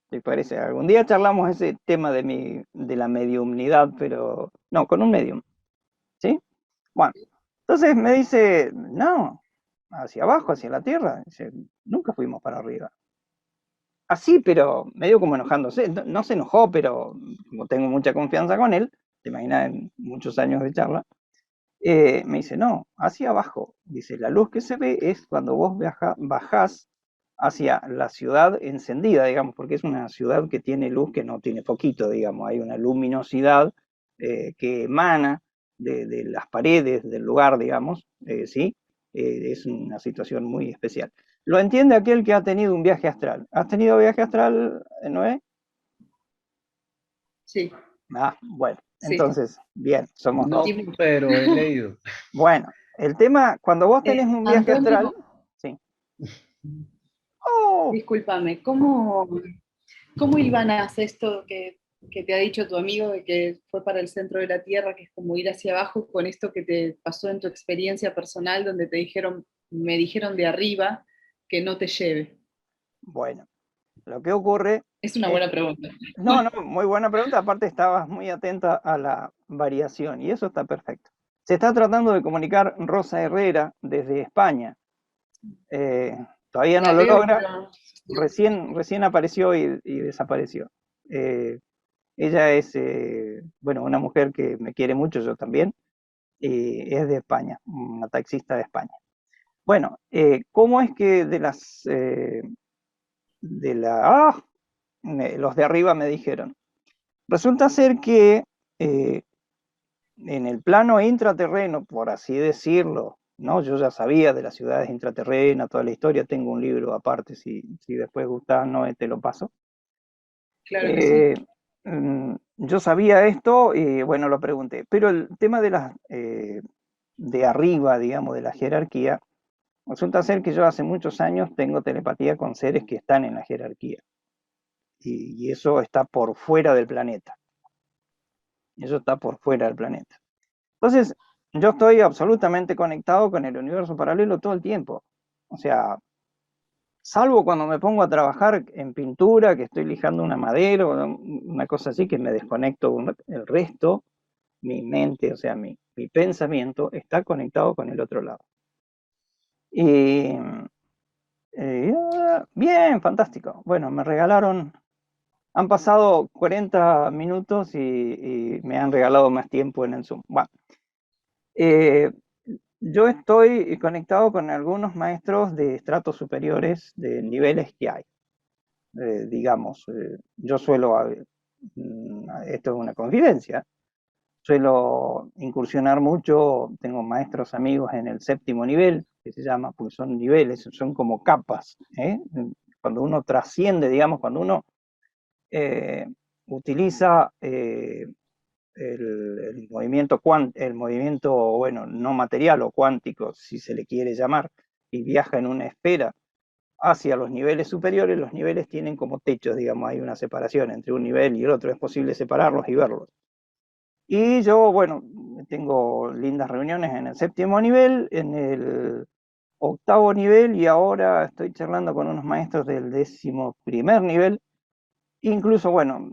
¿Te parece? Algún día charlamos ese tema de la mediumnidad, pero no, con un medium. ¿Sí? Bueno, entonces me dice, no, hacia abajo, hacia la tierra. Dice, nunca fuimos para arriba. Así, pero medio como enojándose. No se enojó, pero como tengo mucha confianza con él, te imaginas en muchos años de charla, Me dice, no, hacia abajo. Dice, la luz que se ve es cuando vos bajás hacia la ciudad encendida, digamos, porque es una ciudad que tiene luz que no tiene poquito, digamos, hay una luminosidad que emana de las paredes del lugar, digamos, ¿sí? Es una situación muy especial. Lo entiende aquel que ha tenido un viaje astral. ¿Has tenido viaje astral, Noé? Sí, Ah, bueno, sí. entonces, bien, somos No, dos. pero he leído. Bueno, el tema, cuando vos tenés un viaje astral, Antonio, sí. Oh, discúlpame, ¿cómo hilvanas esto que te ha dicho tu amigo de que fue para el centro de la Tierra, que es como ir hacia abajo, con esto que te pasó en tu experiencia personal, donde me dijeron de arriba que no te lleve? bueno, lo que ocurre Es una es, buena pregunta. no, muy buena pregunta, aparte estabas muy atenta a la variación y eso está perfecto. Se está tratando de comunicar Rosa Herrera desde España. Eh, Todavía no La lo veo, logra, pero recién apareció y desapareció. Ella es, bueno, una mujer que me quiere mucho, yo también, y es de España, una taxista de España. Bueno, ¿cómo es que los de arriba me dijeron? Resulta ser que en el plano intraterreno, por así decirlo, ¿no? Yo ya sabía de las ciudades intraterrenas, toda la historia, tengo un libro aparte, si después gusta, no te lo paso. claro que sí. Yo sabía esto y bueno, lo pregunté, pero el tema de arriba, digamos, de la jerarquía, resulta ser que yo hace muchos años tengo telepatía con seres que están en la jerarquía y eso está por fuera del planeta. Eso está por fuera del planeta. Entonces, yo estoy absolutamente conectado con el universo paralelo todo el tiempo. O sea, salvo cuando me pongo a trabajar en pintura, que estoy lijando una madera o una cosa así, que me desconecto, el resto, mi mente, o sea, mi pensamiento está conectado con el otro lado. Y bien, fantástico. Bueno, me regalaron, han pasado 40 minutos y me han regalado más tiempo en el Zoom. Bueno, yo estoy conectado con algunos maestros de estratos superiores, de niveles que hay. Digamos, yo suelo, esto es una confidencia, suelo incursionar mucho, tengo maestros amigos en el séptimo nivel, que se llama, porque son niveles, son como capas. Cuando uno trasciende, digamos, cuando uno eh, utiliza el movimiento, bueno, no material o cuántico, si se le quiere llamar, y viaja en una esfera hacia los niveles superiores, los niveles tienen como techos, digamos, hay una separación entre un nivel y el otro, es posible separarlos y verlos. Y yo, bueno, tengo lindas reuniones en el séptimo nivel, en el octavo nivel y ahora estoy charlando con unos maestros del 11º nivel, incluso, bueno,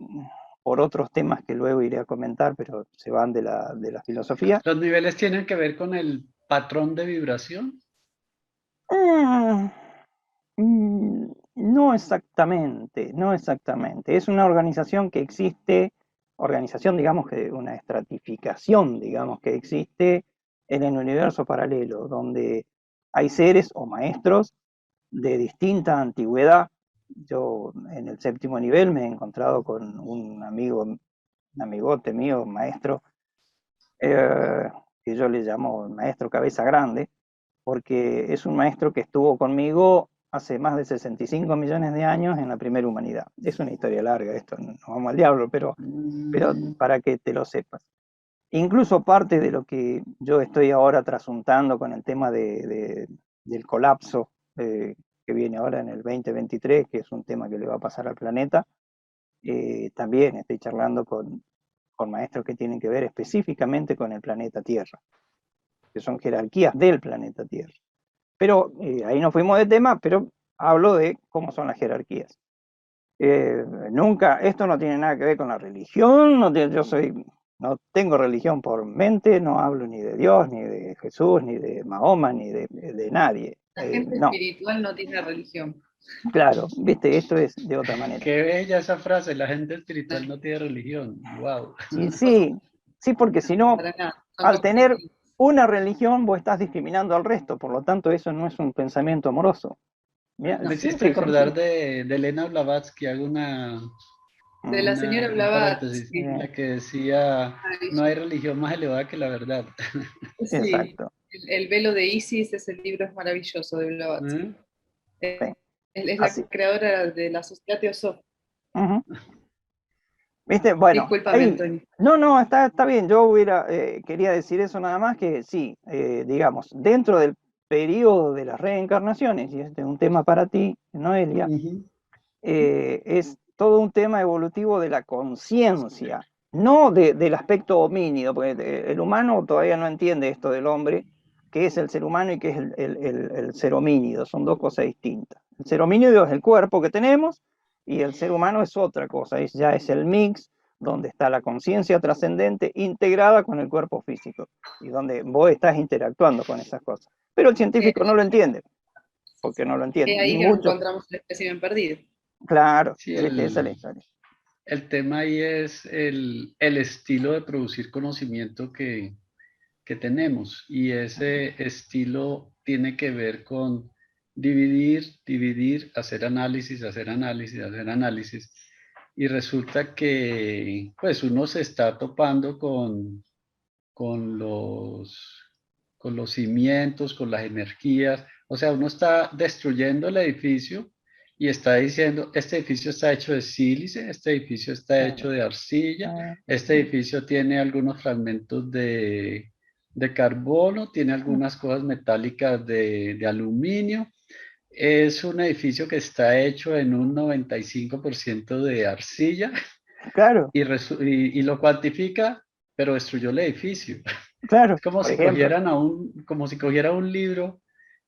por otros temas que luego iré a comentar, pero se van de la filosofía. ¿Los niveles tienen que ver con el patrón de vibración? No exactamente, no exactamente. Es una organización que existe, organización, digamos que una estratificación, digamos que existe en el universo paralelo, donde hay seres o maestros de distinta antigüedad. Yo en el séptimo nivel me he encontrado con un amigo, un amigote mío, maestro, que yo le llamo maestro cabeza grande, porque es un maestro que estuvo conmigo hace más de 65 millones de años en la primera humanidad. Es una historia larga esto, no vamos al diablo, pero para que te lo sepas. Incluso parte de lo que yo estoy ahora trasuntando con el tema del colapso que viene ahora en el 2023, que es un tema que le va a pasar al planeta, también estoy charlando con maestros que tienen que ver específicamente con el planeta Tierra, que son jerarquías del planeta Tierra. Pero ahí nos fuimos de tema, pero hablo de cómo son las jerarquías. Esto no tiene nada que ver con la religión, no tengo religión por mente, no hablo ni de Dios, ni de Jesús, ni de Mahoma, ni de nadie. La gente No, espiritual no tiene religión. claro, viste, esto es de otra manera. Qué bella esa frase, la gente espiritual no tiene religión. Wow. Y sí, porque si no, Para nada. Son al tener, completos. una religión, vos estás discriminando al resto, por lo tanto eso no es un pensamiento amoroso. Mirá, Me hiciste simple y recordar sencillo. de Elena Blavatsky, hago De la señora un paréntesis, Blavatsky. la que decía, no hay religión más elevada que la verdad. Sí, Exacto. el velo de Isis, ese libro es maravilloso de Blavatsky. ¿Mm? Sí. Es la Así. creadora de la Sociedad Teosófica. Ujú. ¿Viste? Bueno, Discúlpame, ahí, Antonio. no, está bien. Yo quería decir eso nada más, que sí, digamos, dentro del periodo de las reencarnaciones, y este es un tema para ti, Noelia, Ujú. es todo un tema evolutivo de la conciencia, no del aspecto homínido, porque el humano todavía no entiende esto del hombre, qué es el ser humano y qué es el ser homínido, son dos cosas distintas. El ser homínido es el cuerpo que tenemos y el ser humano es otra cosa, ya es el mix donde está la conciencia trascendente integrada con el cuerpo físico y donde vos estás interactuando con esas cosas. Pero el científico no lo entiende, porque no lo entiende, Es y ahí que nos mucho. encontramos el espécimen perdido. Claro, Sí, ¿viste? Esa es la historia. el tema ahí es el estilo de producir conocimiento que tenemos, y ese estilo tiene que ver con dividir, hacer análisis, hacer análisis, hacer análisis, y resulta que pues uno se está topando con con los cimientos, con las energías, o sea, uno está destruyendo el edificio y está diciendo, este edificio está hecho de sílice, este edificio está hecho de arcilla, este edificio tiene algunos fragmentos de carbono, tiene algunas cosas metálicas de aluminio. Es un edificio que está hecho en un 95% de arcilla Claro, y lo cuantifica, pero destruyó el edificio. claro, Es como por si ejemplo. cogieran como si cogieran un libro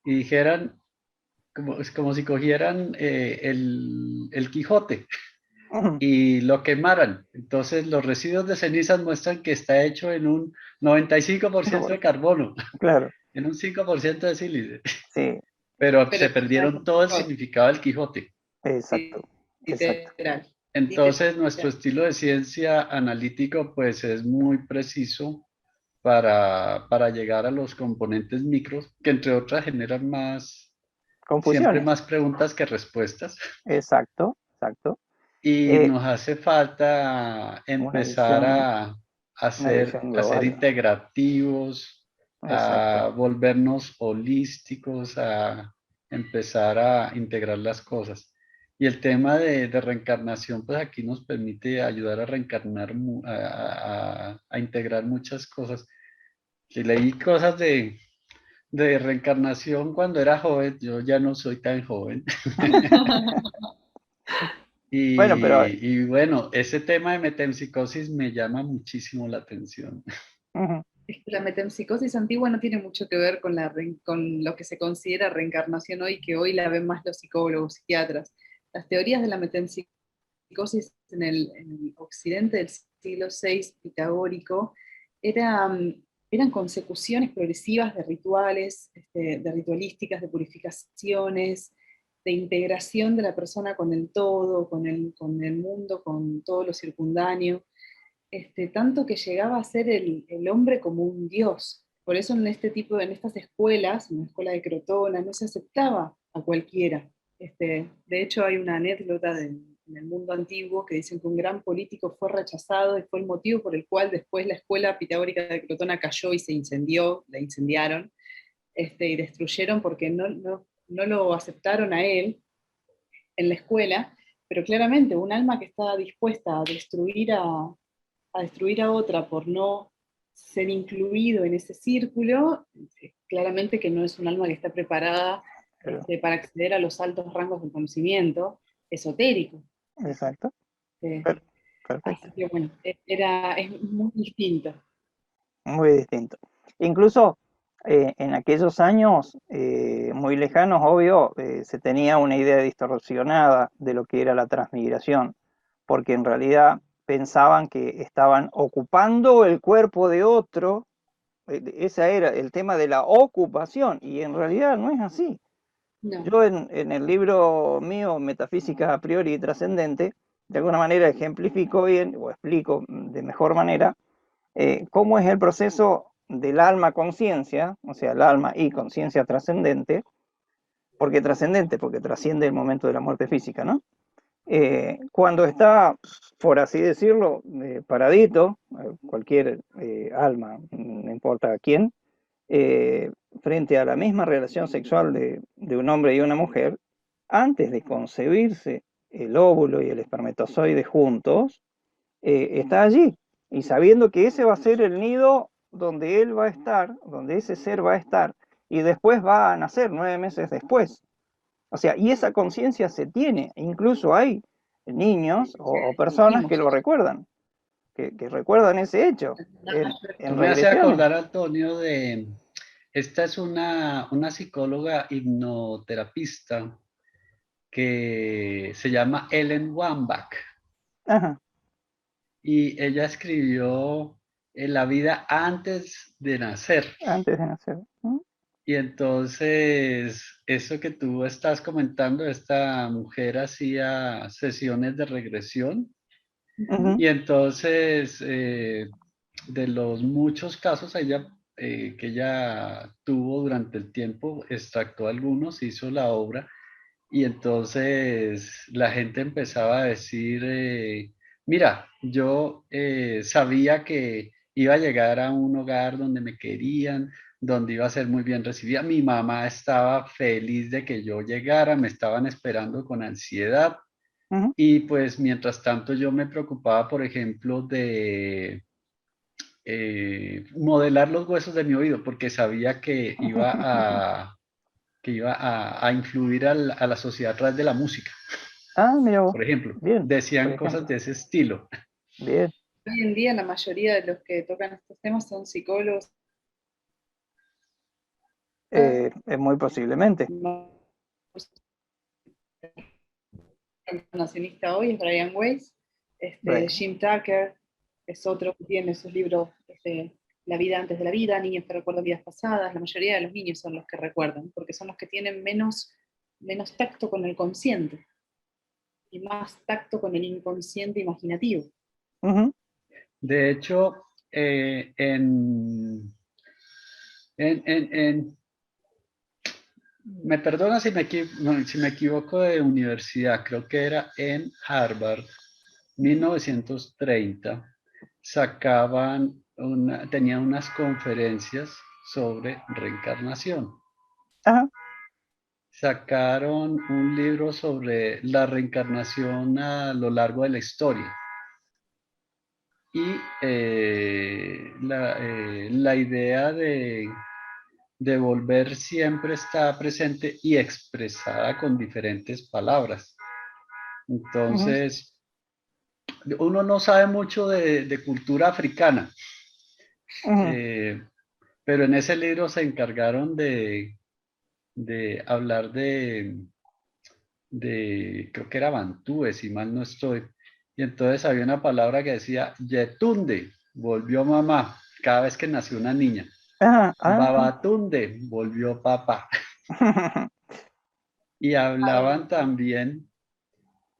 y dijeran, es como si cogieran el Quijote y lo quemaran. Entonces los residuos de cenizas muestran que está hecho en un 95% de carbono, Claro, en un 5% de sílice, sí, pero Pero se perdieron todo el no, significado del Quijote. exacto, exacto. literal. Entonces nuestro estilo de ciencia analítico pues es muy preciso para llegar a los componentes micros, que entre otras generan siempre Confusiones, más preguntas que respuestas. exacto, exacto. Y Eh, nos hace falta una empezar visión, una visión a ser global, integrativos, exacto. a volvernos holísticos, a empezar a integrar las cosas. Y el tema de reencarnación, pues aquí nos permite ayudar a reencarnar, a integrar muchas cosas. Y leí cosas de reencarnación cuando era joven, yo ya no soy tan joven. Bueno, pero Y bueno, ese tema de metempsicosis me llama muchísimo la atención. ujú, Es que la metempsicosis antigua no tiene mucho que ver con, con lo que se considera reencarnación hoy, que hoy la ven más los psicólogos, psiquiatras. Las teorías de la metempsicosis en el occidente del siglo VI pitagórico eran consecuciones progresivas de rituales, de ritualísticas, de purificaciones, de integración de la persona con el todo, con el mundo, con todo lo circundáneo. Tanto que llegaba a ser el hombre como un dios. Por eso en en estas escuelas, en la escuela de Crotona, no se aceptaba a cualquiera. De hecho, hay una anécdota en el mundo antiguo que dicen que un gran político fue rechazado y fue el motivo por el cual después la escuela pitagórica de Crotona cayó y se incendió, la incendiaron, y destruyeron porque no lo aceptaron a él en la escuela, pero claramente un alma que estaba dispuesta a destruir a otra por no ser incluido en ese círculo, claramente que no es un alma que está preparada para acceder a los altos rangos del conocimiento esotérico. exacto, Eh, perfecto. Así que bueno, es muy distinto. Muy distinto. Incluso en aquellos años muy lejanos, obvio, se tenía una idea distorsionada de lo que era la transmigración, porque en realidad pensaban que estaban ocupando el cuerpo de otro. Ese era el tema de la ocupación, y en realidad no es así. No. Yo en el libro mío, Metafísica a priori y trascendente, de alguna manera ejemplifico bien, o explico de mejor manera, cómo es el proceso del alma conciencia, o sea, el alma y conciencia trascendente, porque trasciende el momento de la muerte física, ¿no? Cuando está, por así decirlo, paradito, cualquier alma, no importa quién, frente a la misma relación sexual de un hombre y una mujer, antes de concebirse el óvulo y el espermatozoide juntos, está allí, y sabiendo que ese va a ser el nido donde él va a estar, donde ese ser va a estar, y después va a nacer 9 meses después. O sea, y esa conciencia se tiene, incluso hay niños o personas que lo recuerdan, que recuerdan ese hecho en Me hace regresiones. acordar, Antonio, esta es una psicóloga hipnoterapista que se llama Ellen Wambach, Ajá, y ella escribió La vida antes de nacer. antes de nacer. Y entonces, eso que tú estás comentando, esta mujer hacía sesiones de regresión, Ujú, y entonces, de los muchos casos que ella tuvo durante el tiempo, extractó algunos, hizo la obra, y entonces la gente empezaba a decir, mira, yo sabía que iba a llegar a un hogar donde me querían, donde iba a ser muy bien recibida. Mi mamá estaba feliz de que yo llegara, me estaban esperando con ansiedad. ujú. Y pues mientras tanto yo me preocupaba, por ejemplo, de modelar los huesos de mi oído, porque sabía que iba a influir a la sociedad a través de la música. Ah, mira vos. Por ejemplo, Bien, por decían cosas ejemplo. de ese estilo. Bien. Hoy en día la mayoría de los que tocan estos temas son psicólogos. Es muy posiblemente. El nacionalista hoy es Brian Weiss, Right. Jim Tucker es otro que tiene sus libros, La vida antes de la vida, Niños que recuerdan vidas pasadas. La mayoría de los niños son los que recuerdan, porque son los que tienen menos tacto con el consciente y más tacto con el inconsciente imaginativo. Ujú. De hecho, me perdona si me equivoco de universidad, creo que era en Harvard, 1930, tenían unas conferencias sobre reencarnación. Ajá. Sacaron un libro sobre la reencarnación a lo largo de la historia. Y la idea de volver siempre está presente y expresada con diferentes palabras. Ujú. Entonces, uno no sabe mucho de cultura africana, Ujú. pero en ese libro se encargaron de hablar creo que era bantúes, si mal no estoy. Y entonces había una palabra que decía, Yetunde, volvió mamá, cada vez que nació una niña. Ajá. Ah. Babatunde, volvió papá. Y hablaban también,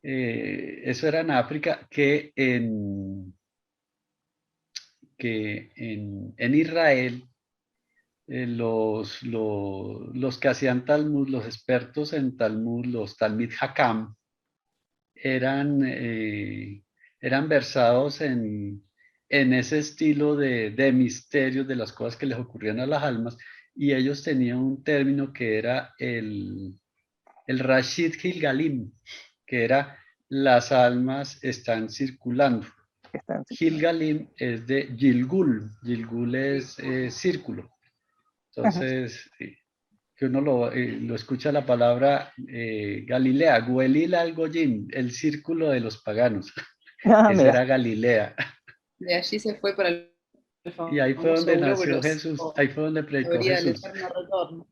eso era en África, que en Israel, los que hacían Talmud, los expertos en Talmud, los Talmid Hakam, eran versados en ese estilo de misterios de las cosas que les ocurrían a las almas, y ellos tenían un término que era el Rashid Gilgalim, que era las almas están circulando. Gilgalim es de Gilgul, Gilgul es círculo. Ajá. Entonces, que uno lo escucha la palabra Galilea, Guelil al Goyim, el círculo de los paganos. Ah, Ese mira. era Galilea. De allí se fue para el Y ahí fue famoso donde nació Ouroboros, Jesús, o ahí fue donde predicó teoría del Jesús. eterno retorno.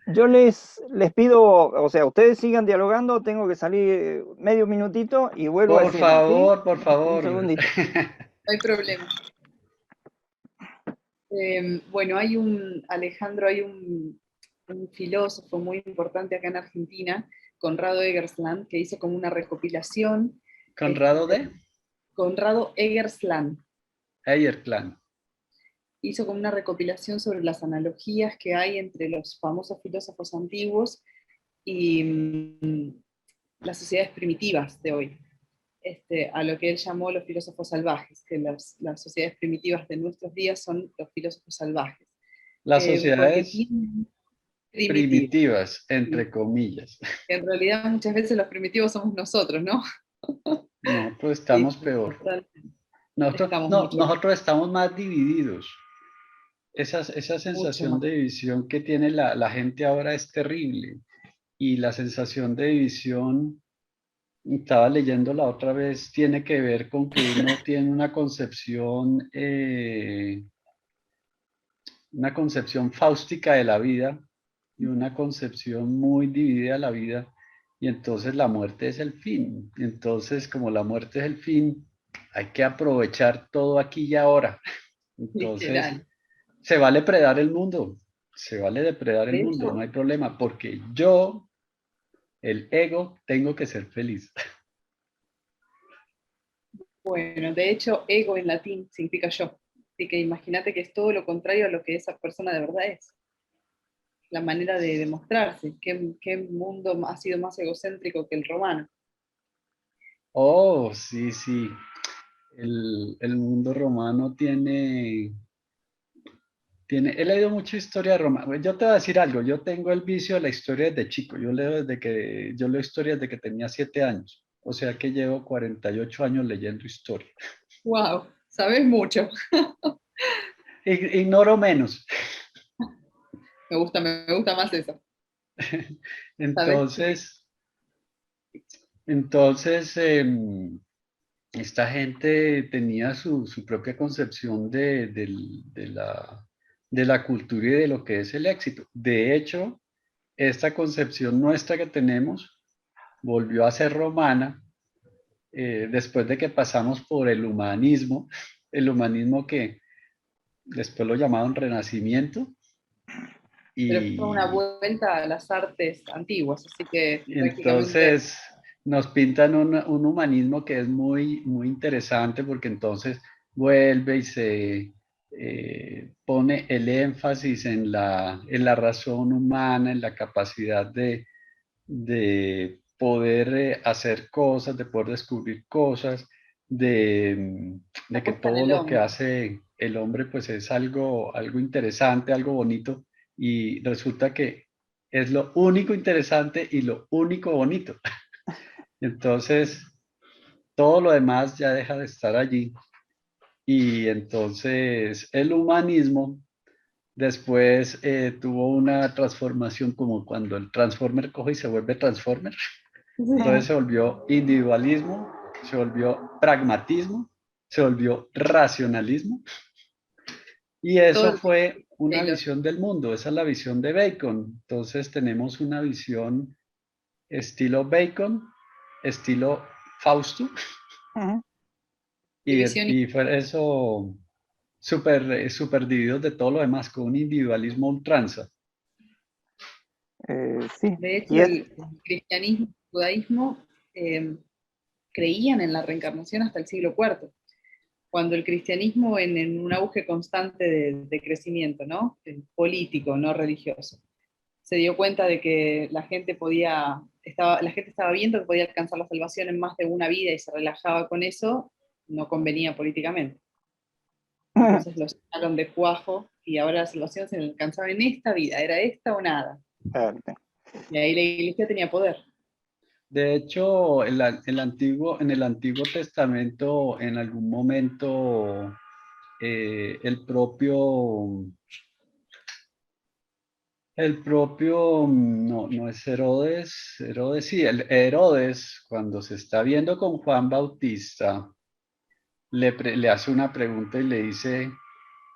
Yo les pido, o sea, ustedes sigan dialogando, tengo que salir medio minutito y vuelvo a Por escena, ¿sí? favor, por Un favor. segundito. No hay problema. Bueno, Alejandro, hay un filósofo muy importante acá en Argentina, Conrado Egersland, que hizo como una recopilación. Conrado de Conrado Egersland. Eyerclan. hizo como una recopilación sobre las analogías que hay entre los famosos filósofos antiguos y las sociedades primitivas de hoy, a lo que él llamó los filósofos salvajes, que las sociedades primitivas de nuestros días son los filósofos salvajes. Las Porque sociedades tienen primitivas, entre comillas. En realidad muchas veces los primitivos somos nosotros, ¿no? Nosotros estamos peor. Estamos Nosotros estamos más divididos. Esa mucho sensación más. de división que tiene la gente ahora es terrible. Y la sensación de división, estaba leyendo la otra vez, tiene que ver con que uno tiene una concepción fáustica de la vida y una concepción muy dividida de la vida. Y entonces la muerte es el fin. Y entonces, como la muerte es el fin, hay que aprovechar todo aquí y ahora. Entonces, Literal. se vale predar el mundo. Se vale depredar el De mundo, hecho, no hay problema, porque yo, el ego, tengo que ser feliz. bueno, de hecho, ego en latín significa yo. Así que imagínate que es todo lo contrario a lo que esa persona de verdad es. La manera de demostrarse. ¿Qué mundo ha sido más egocéntrico que el romano? Oh, sí, sí. El mundo romano he leído mucha historia romana. Yo te voy a decir algo, yo tengo el vicio de la historia desde chico. Yo leo historias desde que tenía 7 años. O sea que llevo 48 años leyendo historia. ¡Wow! Sabes mucho. Ignoro menos. Me gusta más eso. ¿Sabes? Entonces, esta gente tenía su propia concepción de la cultura y de lo que es el éxito. De hecho, esta concepción nuestra que tenemos volvió a ser romana después de que pasamos por el humanismo que después lo llamaron Renacimiento, Pero fue una y vuelta a las artes antiguas, así que prácticamente entonces nos pintan un humanismo que es muy, muy interesante porque entonces vuelve y se pone el énfasis en la razón humana, en la capacidad de poder hacer cosas, de poder descubrir cosas, de que apuesta en todo el lo que hombre. hace el hombre pues es algo interesante, algo bonito, y resulta que es lo único interesante y lo único bonito. Entonces, todo lo demás ya deja de estar allí. Y entonces el humanismo después tuvo una transformación como cuando el Transformer coge y se vuelve Transformer. Entonces se volvió individualismo, se volvió pragmatismo, se volvió racionalismo. Y Todo eso lo que fue una Taylor. visión del mundo, esa es la visión de Bacon. Entonces tenemos una visión estilo Bacon, estilo Fausto, Ujú. División. y fue eso súper divididos de todo lo demás, con un individualismo ultranza. Sí, De hecho, y es, el cristianismo y el judaísmo creían en la reencarnación hasta el siglo IV, cuando el cristianismo en un auge constante de crecimiento, ¿no? Político, no religioso, se dio cuenta de que la gente estaba viendo que podía alcanzar la salvación en más de una vida y se relajaba con eso, no convenía políticamente. Entonces los sacaron de cuajo y ahora la salvación se alcanzaba en esta vida, era esta o nada. Y ahí la iglesia tenía poder. De hecho, en el Antiguo Testamento, en algún momento, no es Herodes, sí, el Herodes, cuando se está viendo con Juan Bautista, le hace una pregunta y le dice,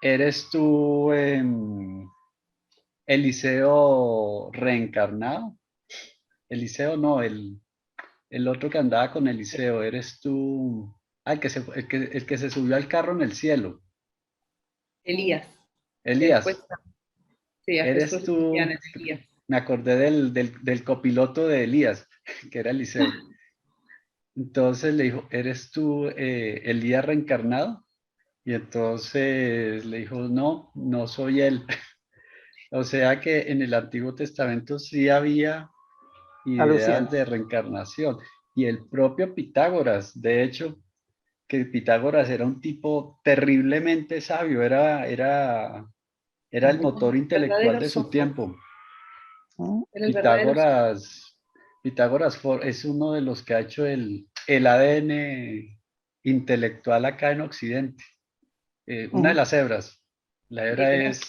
¿eres tú Eliseo reencarnado? Eliseo no, el otro que andaba con Eliseo, eres tú, el que se subió al carro en el cielo, Elías, que Elías, después sí, a Jesús eres le decían tú, el Elías. me acordé del copiloto de Elías, que era Eliseo. Entonces le dijo, ¿eres tú Elías reencarnado? Y entonces le dijo, no, no soy él. O sea que en el Antiguo Testamento sí había ideas de Alusiones. reencarnación. Y el propio Pitágoras, de hecho, que Pitágoras era un tipo terriblemente sabio, era el motor intelectual Verdadero de su Sófocles, tiempo. ¿Mm? era el verdadero Sófocles. Pitágoras es uno de los que ha hecho el ADN intelectual acá en Occidente. Una de Ujú. las hebras. La hebra Literal. es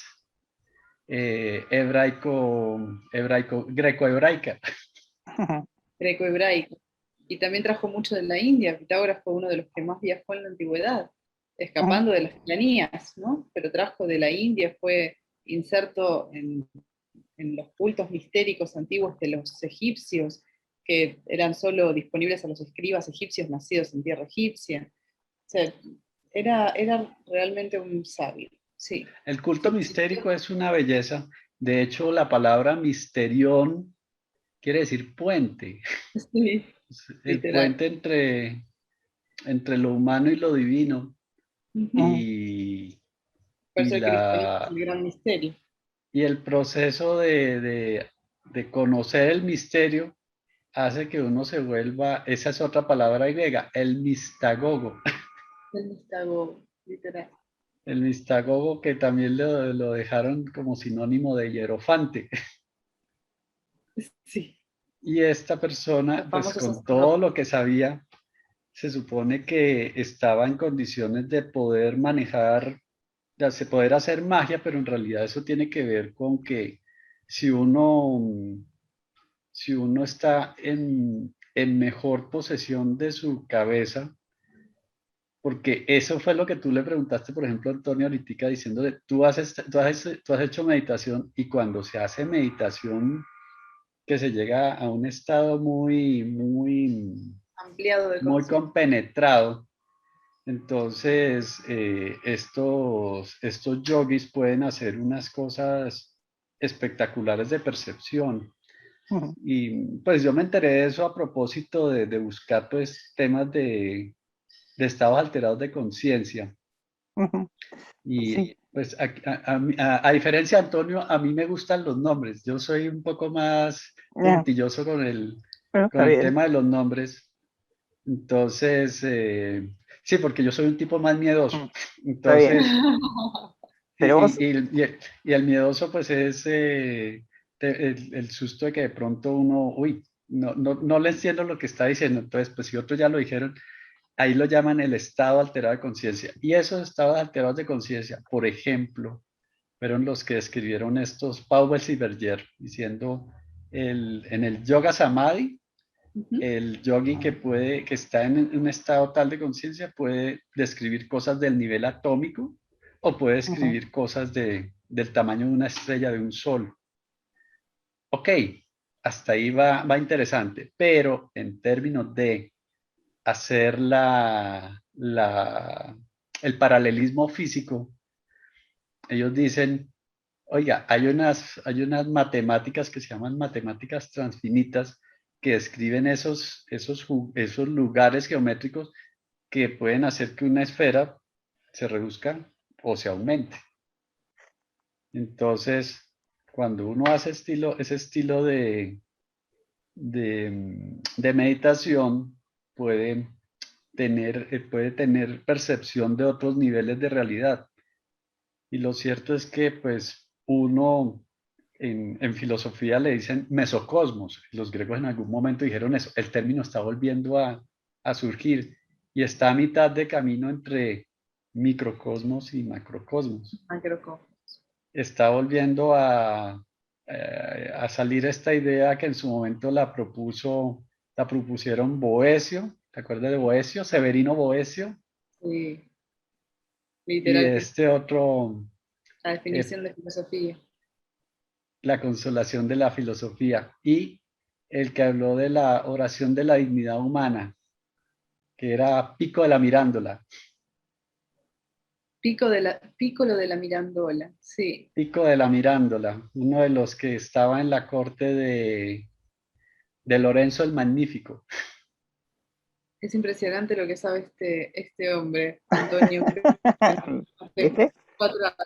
greco-hebraica. Greco-hebraico. Y también trajo mucho de la India. Pitágoras fue uno de los que más viajó en la antigüedad, Ujú. escapando de las tiranías, ¿no? Pero trajo de la India, fue inserto en los cultos mistéricos antiguos de los egipcios, que eran solo disponibles a los escribas egipcios nacidos en tierra egipcia. O sea, era realmente un sabio, sí. El culto Sí, sí, mistérico es una belleza. De hecho, la palabra misterión quiere decir puente. sí, El literal. puente entre lo humano y lo divino. Ujú. Y, Por y, eso el cristianismo es la, el gran misterio. y el proceso de conocer el misterio hace que uno se vuelva, esa es otra palabra griega, el mistagogo. El mistagogo, literal. El mistagogo que también lo dejaron como sinónimo de hierofante. Sí, Y esta los persona, pues famosos con todo sacerdotes. lo que sabía, se supone que estaba en condiciones de poder manejar, de poder hacer magia, pero en realidad eso tiene que ver con que si uno, si uno está en mejor posesión de su cabeza, porque eso fue lo que tú le preguntaste, por ejemplo, a Antonio ahorita diciendo de, tú has hecho meditación y cuando se hace meditación que se llega a un estado Ampliado de muy conciencia. compenetrado, entonces estos yogis pueden hacer unas cosas espectaculares de percepción. Ujú. Y pues yo me enteré de eso a propósito de buscar pues temas de estados alterados de conciencia. Ujú. Sí, Y pues a diferencia de Antonio, a mí me gustan los nombres. Yo soy un poco más ya, puntilloso pero con está el bien. tema de los nombres. Entonces, sí, porque yo soy un tipo más miedoso. Mm, está bien. Entonces, Pero vos, y el miedoso pues es el susto de que de pronto uno, uy, no le entiendo lo que está diciendo. Entonces, pues si otros ya lo dijeron, ahí lo llaman el estado alterado de conciencia. Y esos estados alterados de conciencia, por ejemplo, fueron los que escribieron estos Powell y Berger, diciendo en el yoga samadhi, Ujú, el yogi que está en un estado tal de conciencia puede describir cosas del nivel atómico o puede ujú, escribir cosas del tamaño de una estrella, de un sol. Ok, hasta ahí va interesante, pero en términos de hacer el paralelismo físico, ellos dicen, oiga, hay unas matemáticas que se llaman matemáticas transfinitas que describen esos lugares geométricos que pueden hacer que una esfera se reduzca o se aumente. Entonces, cuando uno hace ese estilo de meditación, puede puede tener percepción de otros niveles de realidad. Y lo cierto es que, pues, uno en filosofía le dicen mesocosmos. Los griegos en algún momento dijeron eso. El término está volviendo a surgir y está a mitad de camino entre microcosmos y macrocosmos. macrocosmos. Está volviendo a salir esta idea que en su momento la propusieron Boecio. ¿Te acuerdas de Boecio? Severino Boecio. Sí, Y literal, este otro, la eh, definición de filosofía. la consolación de la filosofía, y el que habló de la oración de la dignidad humana, que era Pico de la Mirándola. Piccolo de la Mirandola, sí. Pico de la Mirándola, uno de los que estaba en la corte de Lorenzo el Magnífico. Es impresionante lo que sabe este hombre, Antonio. ¿Viste? 4 años.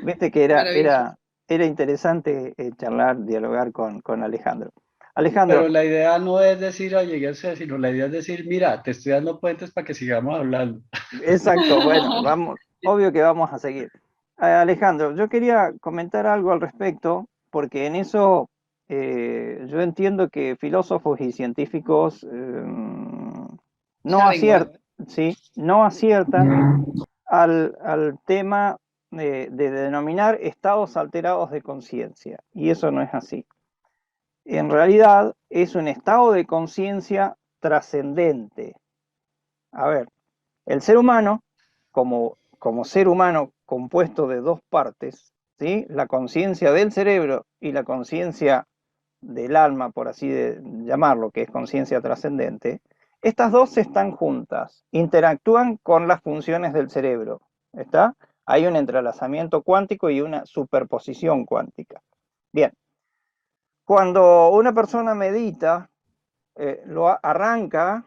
Viste que Maravilloso. era interesante charlar, dialogar con Alejandro. Alejandro, Pero la idea no es decir, oye, ya sé, sino la idea es decir, mira, te estoy dando puentes para que sigamos hablando. exacto, bueno, vamos, obvio que vamos a seguir. Alejandro, yo quería comentar algo al respecto, porque en eso yo entiendo que filósofos y científicos no Ya vengo, ¿eh? ¿sí? No aciertan al tema de denominar estados alterados de conciencia, y eso no es así. En realidad es un estado de conciencia trascendente. A ver, el ser humano, como ser humano compuesto de dos partes, ¿sí? La conciencia del cerebro y la conciencia del alma, por así llamarlo, que es conciencia trascendente, estas dos están juntas, interactúan con las funciones del cerebro. ¿Está? Hay un entrelazamiento cuántico y una superposición cuántica. Bien, cuando una persona medita, arranca,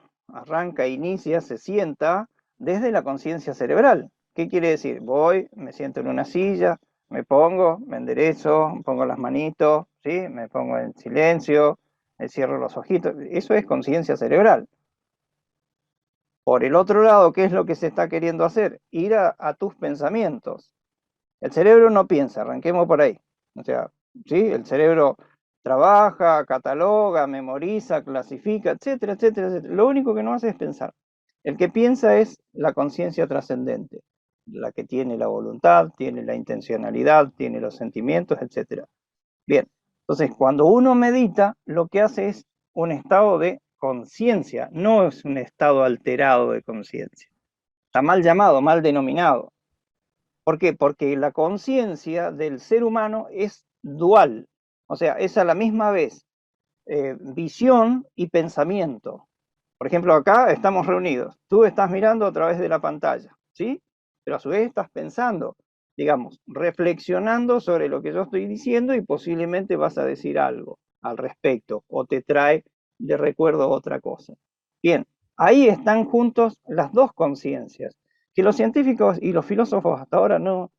inicia, se sienta desde la conciencia cerebral. ¿Qué quiere decir? Voy, me siento en una silla, me pongo, me enderezo, pongo las manitos, ¿sí? Me pongo en silencio, me cierro los ojitos. Eso es conciencia cerebral. Por el otro lado, ¿qué es lo que se está queriendo hacer? Ir a tus pensamientos. El cerebro no piensa, arranquemos por ahí. O sea, ¿sí? El cerebro trabaja, cataloga, memoriza, clasifica, etcétera, etcétera, etcétera. Lo único que no hace es pensar. El que piensa es la conciencia trascendente, la que tiene la voluntad, tiene la intencionalidad, tiene los sentimientos, etcétera. Bien, entonces cuando uno medita, lo que hace es un estado de conciencia, no es un estado alterado de conciencia. Está mal llamado, mal denominado. ¿Por qué? Porque la conciencia del ser humano es dual, o sea, es a la misma vez visión y pensamiento. Por ejemplo, acá estamos reunidos, tú estás mirando a través de la pantalla, ¿sí? Pero a su vez estás pensando, digamos, reflexionando sobre lo que yo estoy diciendo y posiblemente vas a decir algo al respecto o te trae de recuerdo otra cosa. Bien, ahí están juntos las dos conciencias, que los científicos y los filósofos hasta ahora no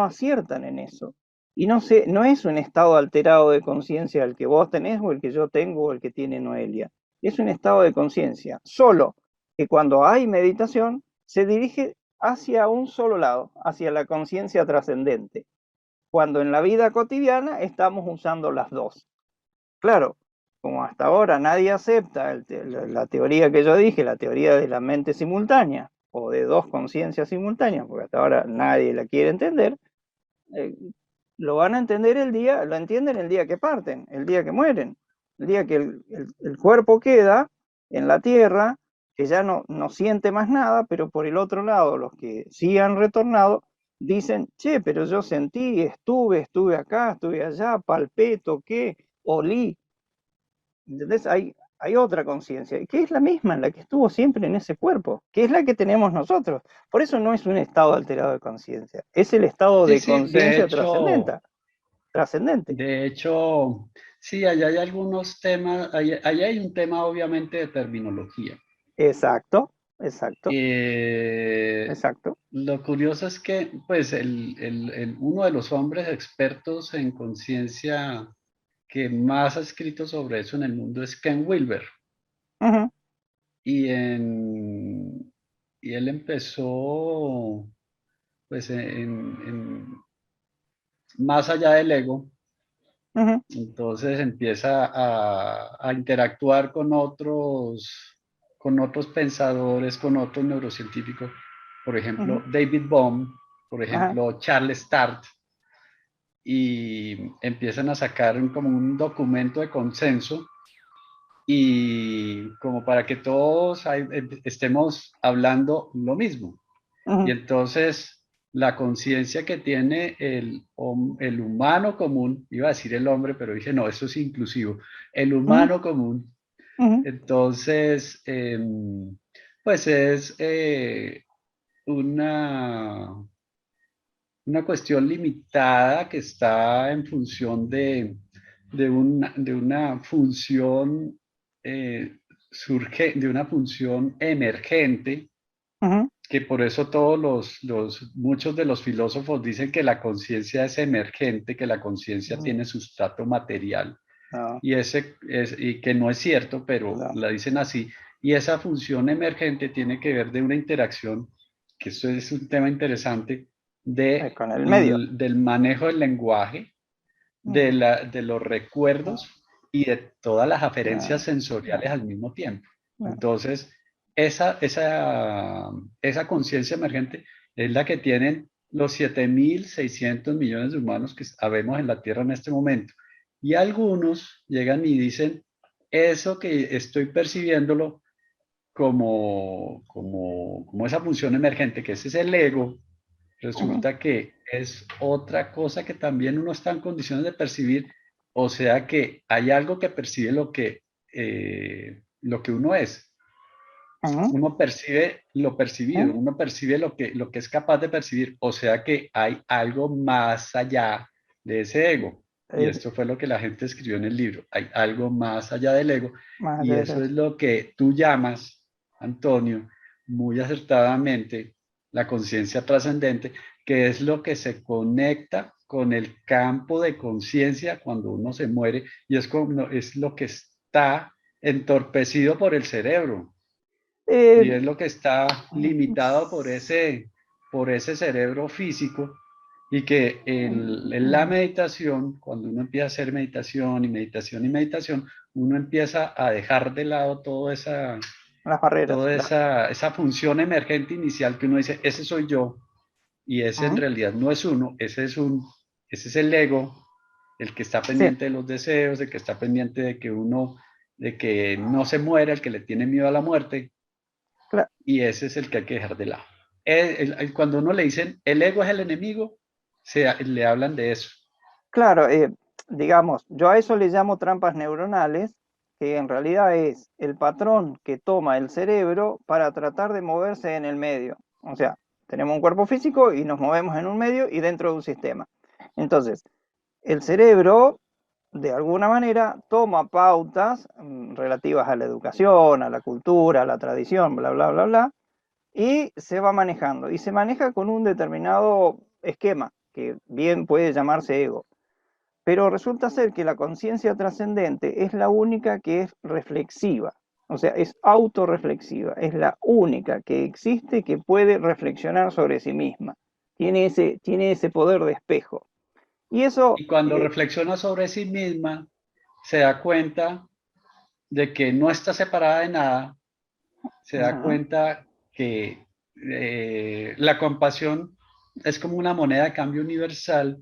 aciertan en eso. Y no es un estado alterado de conciencia el que vos tenés o el que yo tengo o el que tiene Noelia. Es un estado de conciencia, solo que cuando hay meditación se dirige hacia un solo lado, hacia la conciencia trascendente, cuando en la vida cotidiana estamos usando las dos. Claro, como hasta ahora nadie acepta la teoría que yo dije, la teoría de la mente simultánea o de dos conciencias simultáneas, porque hasta ahora nadie la quiere entender, lo van a entender lo entienden el día que parten, el día que mueren, el día que el cuerpo queda en la tierra, que ya no siente más nada, pero por el otro lado, los que sí han retornado, dicen, che, pero yo sentí, estuve acá, estuve allá, palpé, toqué, olí. ¿Entendés? Hay otra conciencia, que es la misma, la que estuvo siempre en ese cuerpo, que es la que tenemos nosotros. Por eso no es un estado alterado de conciencia, es el estado Sí, de sí, conciencia trascendente. de hecho, sí, allá hay algunos temas, allá hay un tema obviamente de terminología. Exacto, exacto, Eh, exacto. lo curioso es que, pues, uno de los hombres expertos en conciencia que más ha escrito sobre eso en el mundo es Ken Wilber. Uh-huh, Y, y él empezó, pues, más allá del ego. uh-huh, Entonces empieza a interactuar con otros pensadores, con otros neurocientíficos. Por uh-huh, ejemplo, David Bohm, por uh-huh, ejemplo, Charles Start, y empiezan a sacar como un documento de consenso y como para que todos estemos hablando lo mismo. Y uh-huh, entonces la conciencia que tiene el humano común, iba a decir el hombre, pero dije, no, eso es inclusivo, el uh-huh, humano común, uh-huh, entonces, pues es una cuestión limitada que está en función de una función surge de una función emergente, Ujú. que por eso muchos de los filósofos dicen que la conciencia es emergente, que la conciencia Mm, tiene sustrato material, no, y que no es cierto, pero no, la dicen así. Y esa función emergente tiene que ver de una interacción, que esto es un tema interesante, con el medio. del manejo del lenguaje, Mm, de los recuerdos y de todas las aferencias no, sensoriales al mismo tiempo. no. Entonces, esa conciencia emergente es la que tienen los 7.600 millones de humanos que habemos en la Tierra en este momento. Y algunos llegan y dicen, eso que estoy percibiéndolo como esa función emergente, que ese es el ego, Ujú. resulta que es otra cosa que también uno está en condiciones de percibir, o sea que hay algo que percibe lo que uno es. Ujú. Uno percibe lo percibido, Ujú. uno percibe lo que es capaz de percibir, o sea que hay algo más allá de ese ego. Y Eh, esto fue lo que la gente escribió en el libro. Hay algo más allá del ego, Más y allá de eso es eso. lo que tú llamas, Antonio, muy acertadamente, la conciencia trascendente, que es lo que se conecta con el campo de conciencia cuando uno se muere, y es lo que está entorpecido por el cerebro. Eh, Y es lo que está limitado por ese cerebro físico, y que en la meditación, cuando uno empieza a hacer meditación y meditación y meditación, uno empieza a dejar de lado las barreras, toda claro. esa función emergente inicial que uno dice, ese soy yo, y ese en Ujú. realidad no es uno, ese es el ego, el que está Sí, pendiente de los deseos, el que está pendiente de que no se muera, el que le tiene miedo a la muerte, cla- y ese es el que hay que dejar de lado. Cuando uno le dicen el ego es el enemigo, le hablan de eso. claro, digamos, yo a eso le llamo trampas neuronales, que en realidad es el patrón que toma el cerebro para tratar de moverse en el medio. O sea, tenemos un cuerpo físico y nos movemos en un medio y dentro de un sistema. Entonces, el cerebro, de alguna manera, toma pautas relativas a la educación, a la cultura, a la tradición, bla, bla, bla, bla, y se va manejando. Y se maneja con un determinado esquema, que bien puede llamarse ego. Pero resulta ser que la conciencia trascendente es la única que es reflexiva, o sea, es autorreflexiva, es la única que existe que puede reflexionar sobre sí misma. Tiene ese poder de espejo. Y eso, Y cuando reflexiona sobre sí misma, se da cuenta de que no está separada de nada, se da uh, cuenta que la compasión es como una moneda de cambio universal,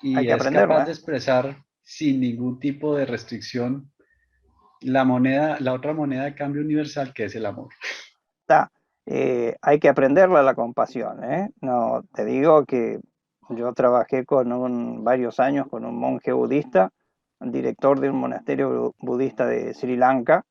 hay y que es capaz aprenderla, de ¿eh? expresar sin ningún tipo de restricción la otra moneda de cambio universal, que es el amor. Está. Hay que aprenderla la compasión, ¿eh? No, te digo que yo trabajé varios años con un monje budista, director de un monasterio budista de Sri Lanka,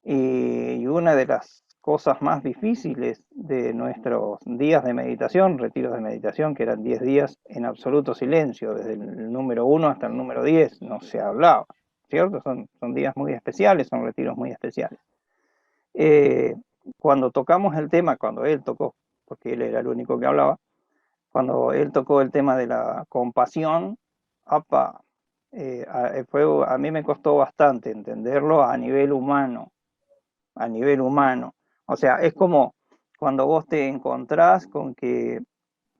y una de las cosas más difíciles de nuestros días de meditación, retiros de meditación, que eran 10 días en absoluto silencio, desde el número 1 hasta el número 10, no se hablaba, ¿cierto? Son días muy especiales, son retiros muy especiales. Eh, Cuando tocamos el tema, cuando él tocó, porque él era el único que hablaba, cuando él tocó el tema de la compasión, apa, a mí me costó bastante entenderlo a nivel humano, a nivel humano. O sea, es como cuando vos te encontrás con que,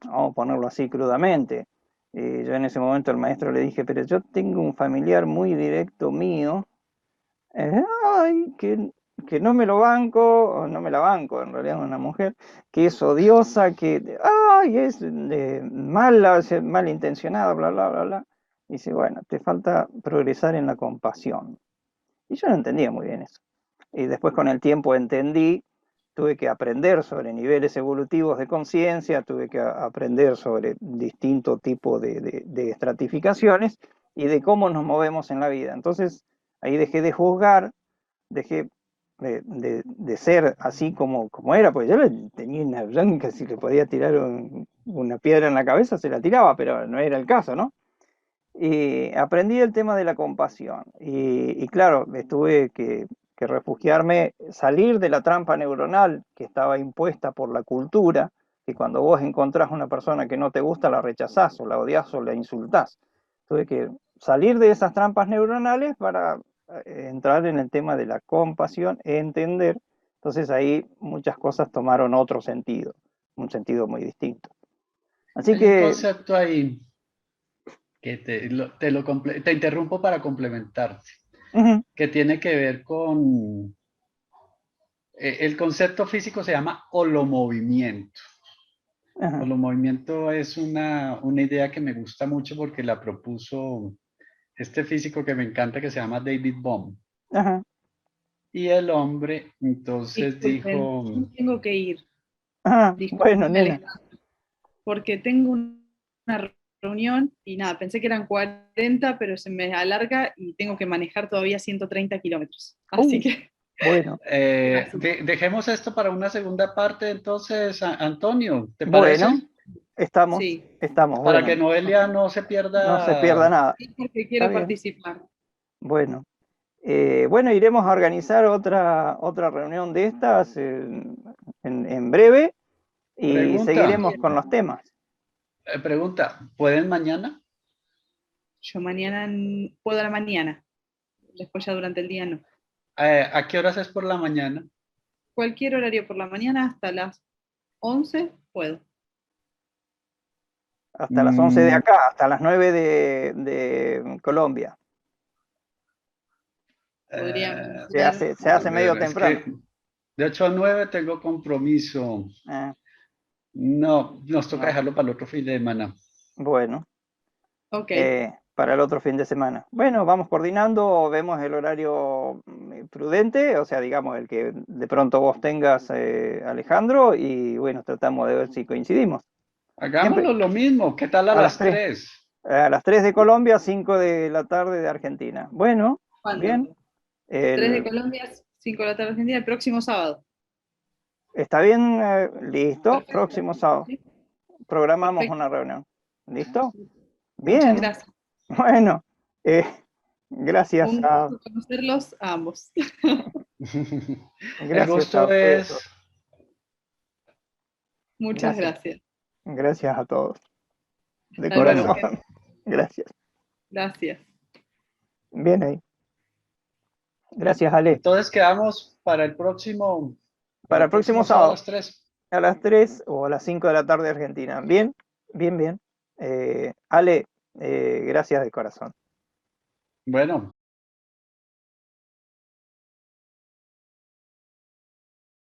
vamos a ponerlo así crudamente, yo en ese momento al maestro le dije, pero yo tengo un familiar muy directo mío, ay, que no me lo banco, o no me la banco, en realidad es una mujer, que es odiosa, que, ay, es mala, malintencionada, bla, bla, bla, bla. Dice, bueno, te falta progresar en la compasión. Y yo no entendía muy bien eso. Y después con el tiempo entendí, tuve que aprender sobre niveles evolutivos de conciencia, tuve que aprender sobre distintos tipos de estratificaciones y de cómo nos movemos en la vida. Entonces ahí dejé de juzgar, dejé de ser así como era, porque yo tenía una bronca, si le podía tirar una piedra en la cabeza, se la tiraba, pero no era el caso, ¿no? Y aprendí el tema de la compasión. Y claro, tuve que que refugiarme, salir de la trampa neuronal que estaba impuesta por la cultura, que cuando vos encontrás una persona que no te gusta, la rechazás, o la odias, o la insultás. Tuve que salir de esas trampas neuronales para entrar en el tema de la compasión, entender. Entonces ahí muchas cosas tomaron otro sentido, un sentido muy distinto. Así Hay un que... concepto ahí que te interrumpo para complementarte, que tiene que ver con... el concepto físico se llama holomovimiento. Holomovimiento es una idea que me gusta mucho porque la propuso este físico que me encanta que se llama David Bohm. Ajá. Y el hombre entonces Disculpen, dijo... yo tengo que ir. Ajá. Disculpen, Bueno, nena. porque tengo una reunión y nada, pensé que eran 40, pero se me alarga y tengo que manejar todavía 130 kilómetros. Así que... Bueno, dejemos esto para una segunda parte entonces, Antonio, ¿te bueno, parece? estamos, Sí, estamos, Para bueno, que Noelia no se no se pierda pierda. nada. sí, porque Está quiero bien. participar. Bueno, bueno, iremos a organizar otra reunión de estas en breve y Pregunta, seguiremos con los temas. ¿pueden mañana? Yo mañana puedo a la mañana, después ya durante el día no. ¿A qué horas es por la mañana? Cualquier horario por la mañana hasta las 11 puedo. Hasta las 11 de acá, hasta las 9 de Colombia. Podríamos Se hace medio temprano. Que de 8 a 9 tengo compromiso. No, nos toca dejarlo para el otro fin de semana. Bueno. Ok. Para el otro fin de semana. Bueno, vamos coordinando, vemos el horario prudente, o sea, digamos, el que de pronto vos tengas, Alejandro, y bueno, tratamos de ver si coincidimos. Hagámoslo lo mismo, ¿qué tal a las 3? A las 3 de Colombia, 5 de la tarde de Argentina. Bueno, ¿Cuándo? bien. 3 de Colombia, 5 de la tarde de Argentina, el próximo sábado. Está bien, listo, Perfecto. próximo sábado. ¿Sí? Programamos Perfecto. una reunión. ¿Listo? Muchas Bien. gracias. Bueno, gracias Un gusto conocerlos a ambos. El gusto es... Muchas gracias. Gracias a todos. De Hasta luego. corazón. Gracias. Gracias. Bien ahí. Gracias, Ale. Entonces quedamos para el próximo... Para el próximo sábado. A las 3. A las 3 o a las 5 de la tarde de Argentina. Bien, bien, bien. Ale, gracias de corazón. Bueno.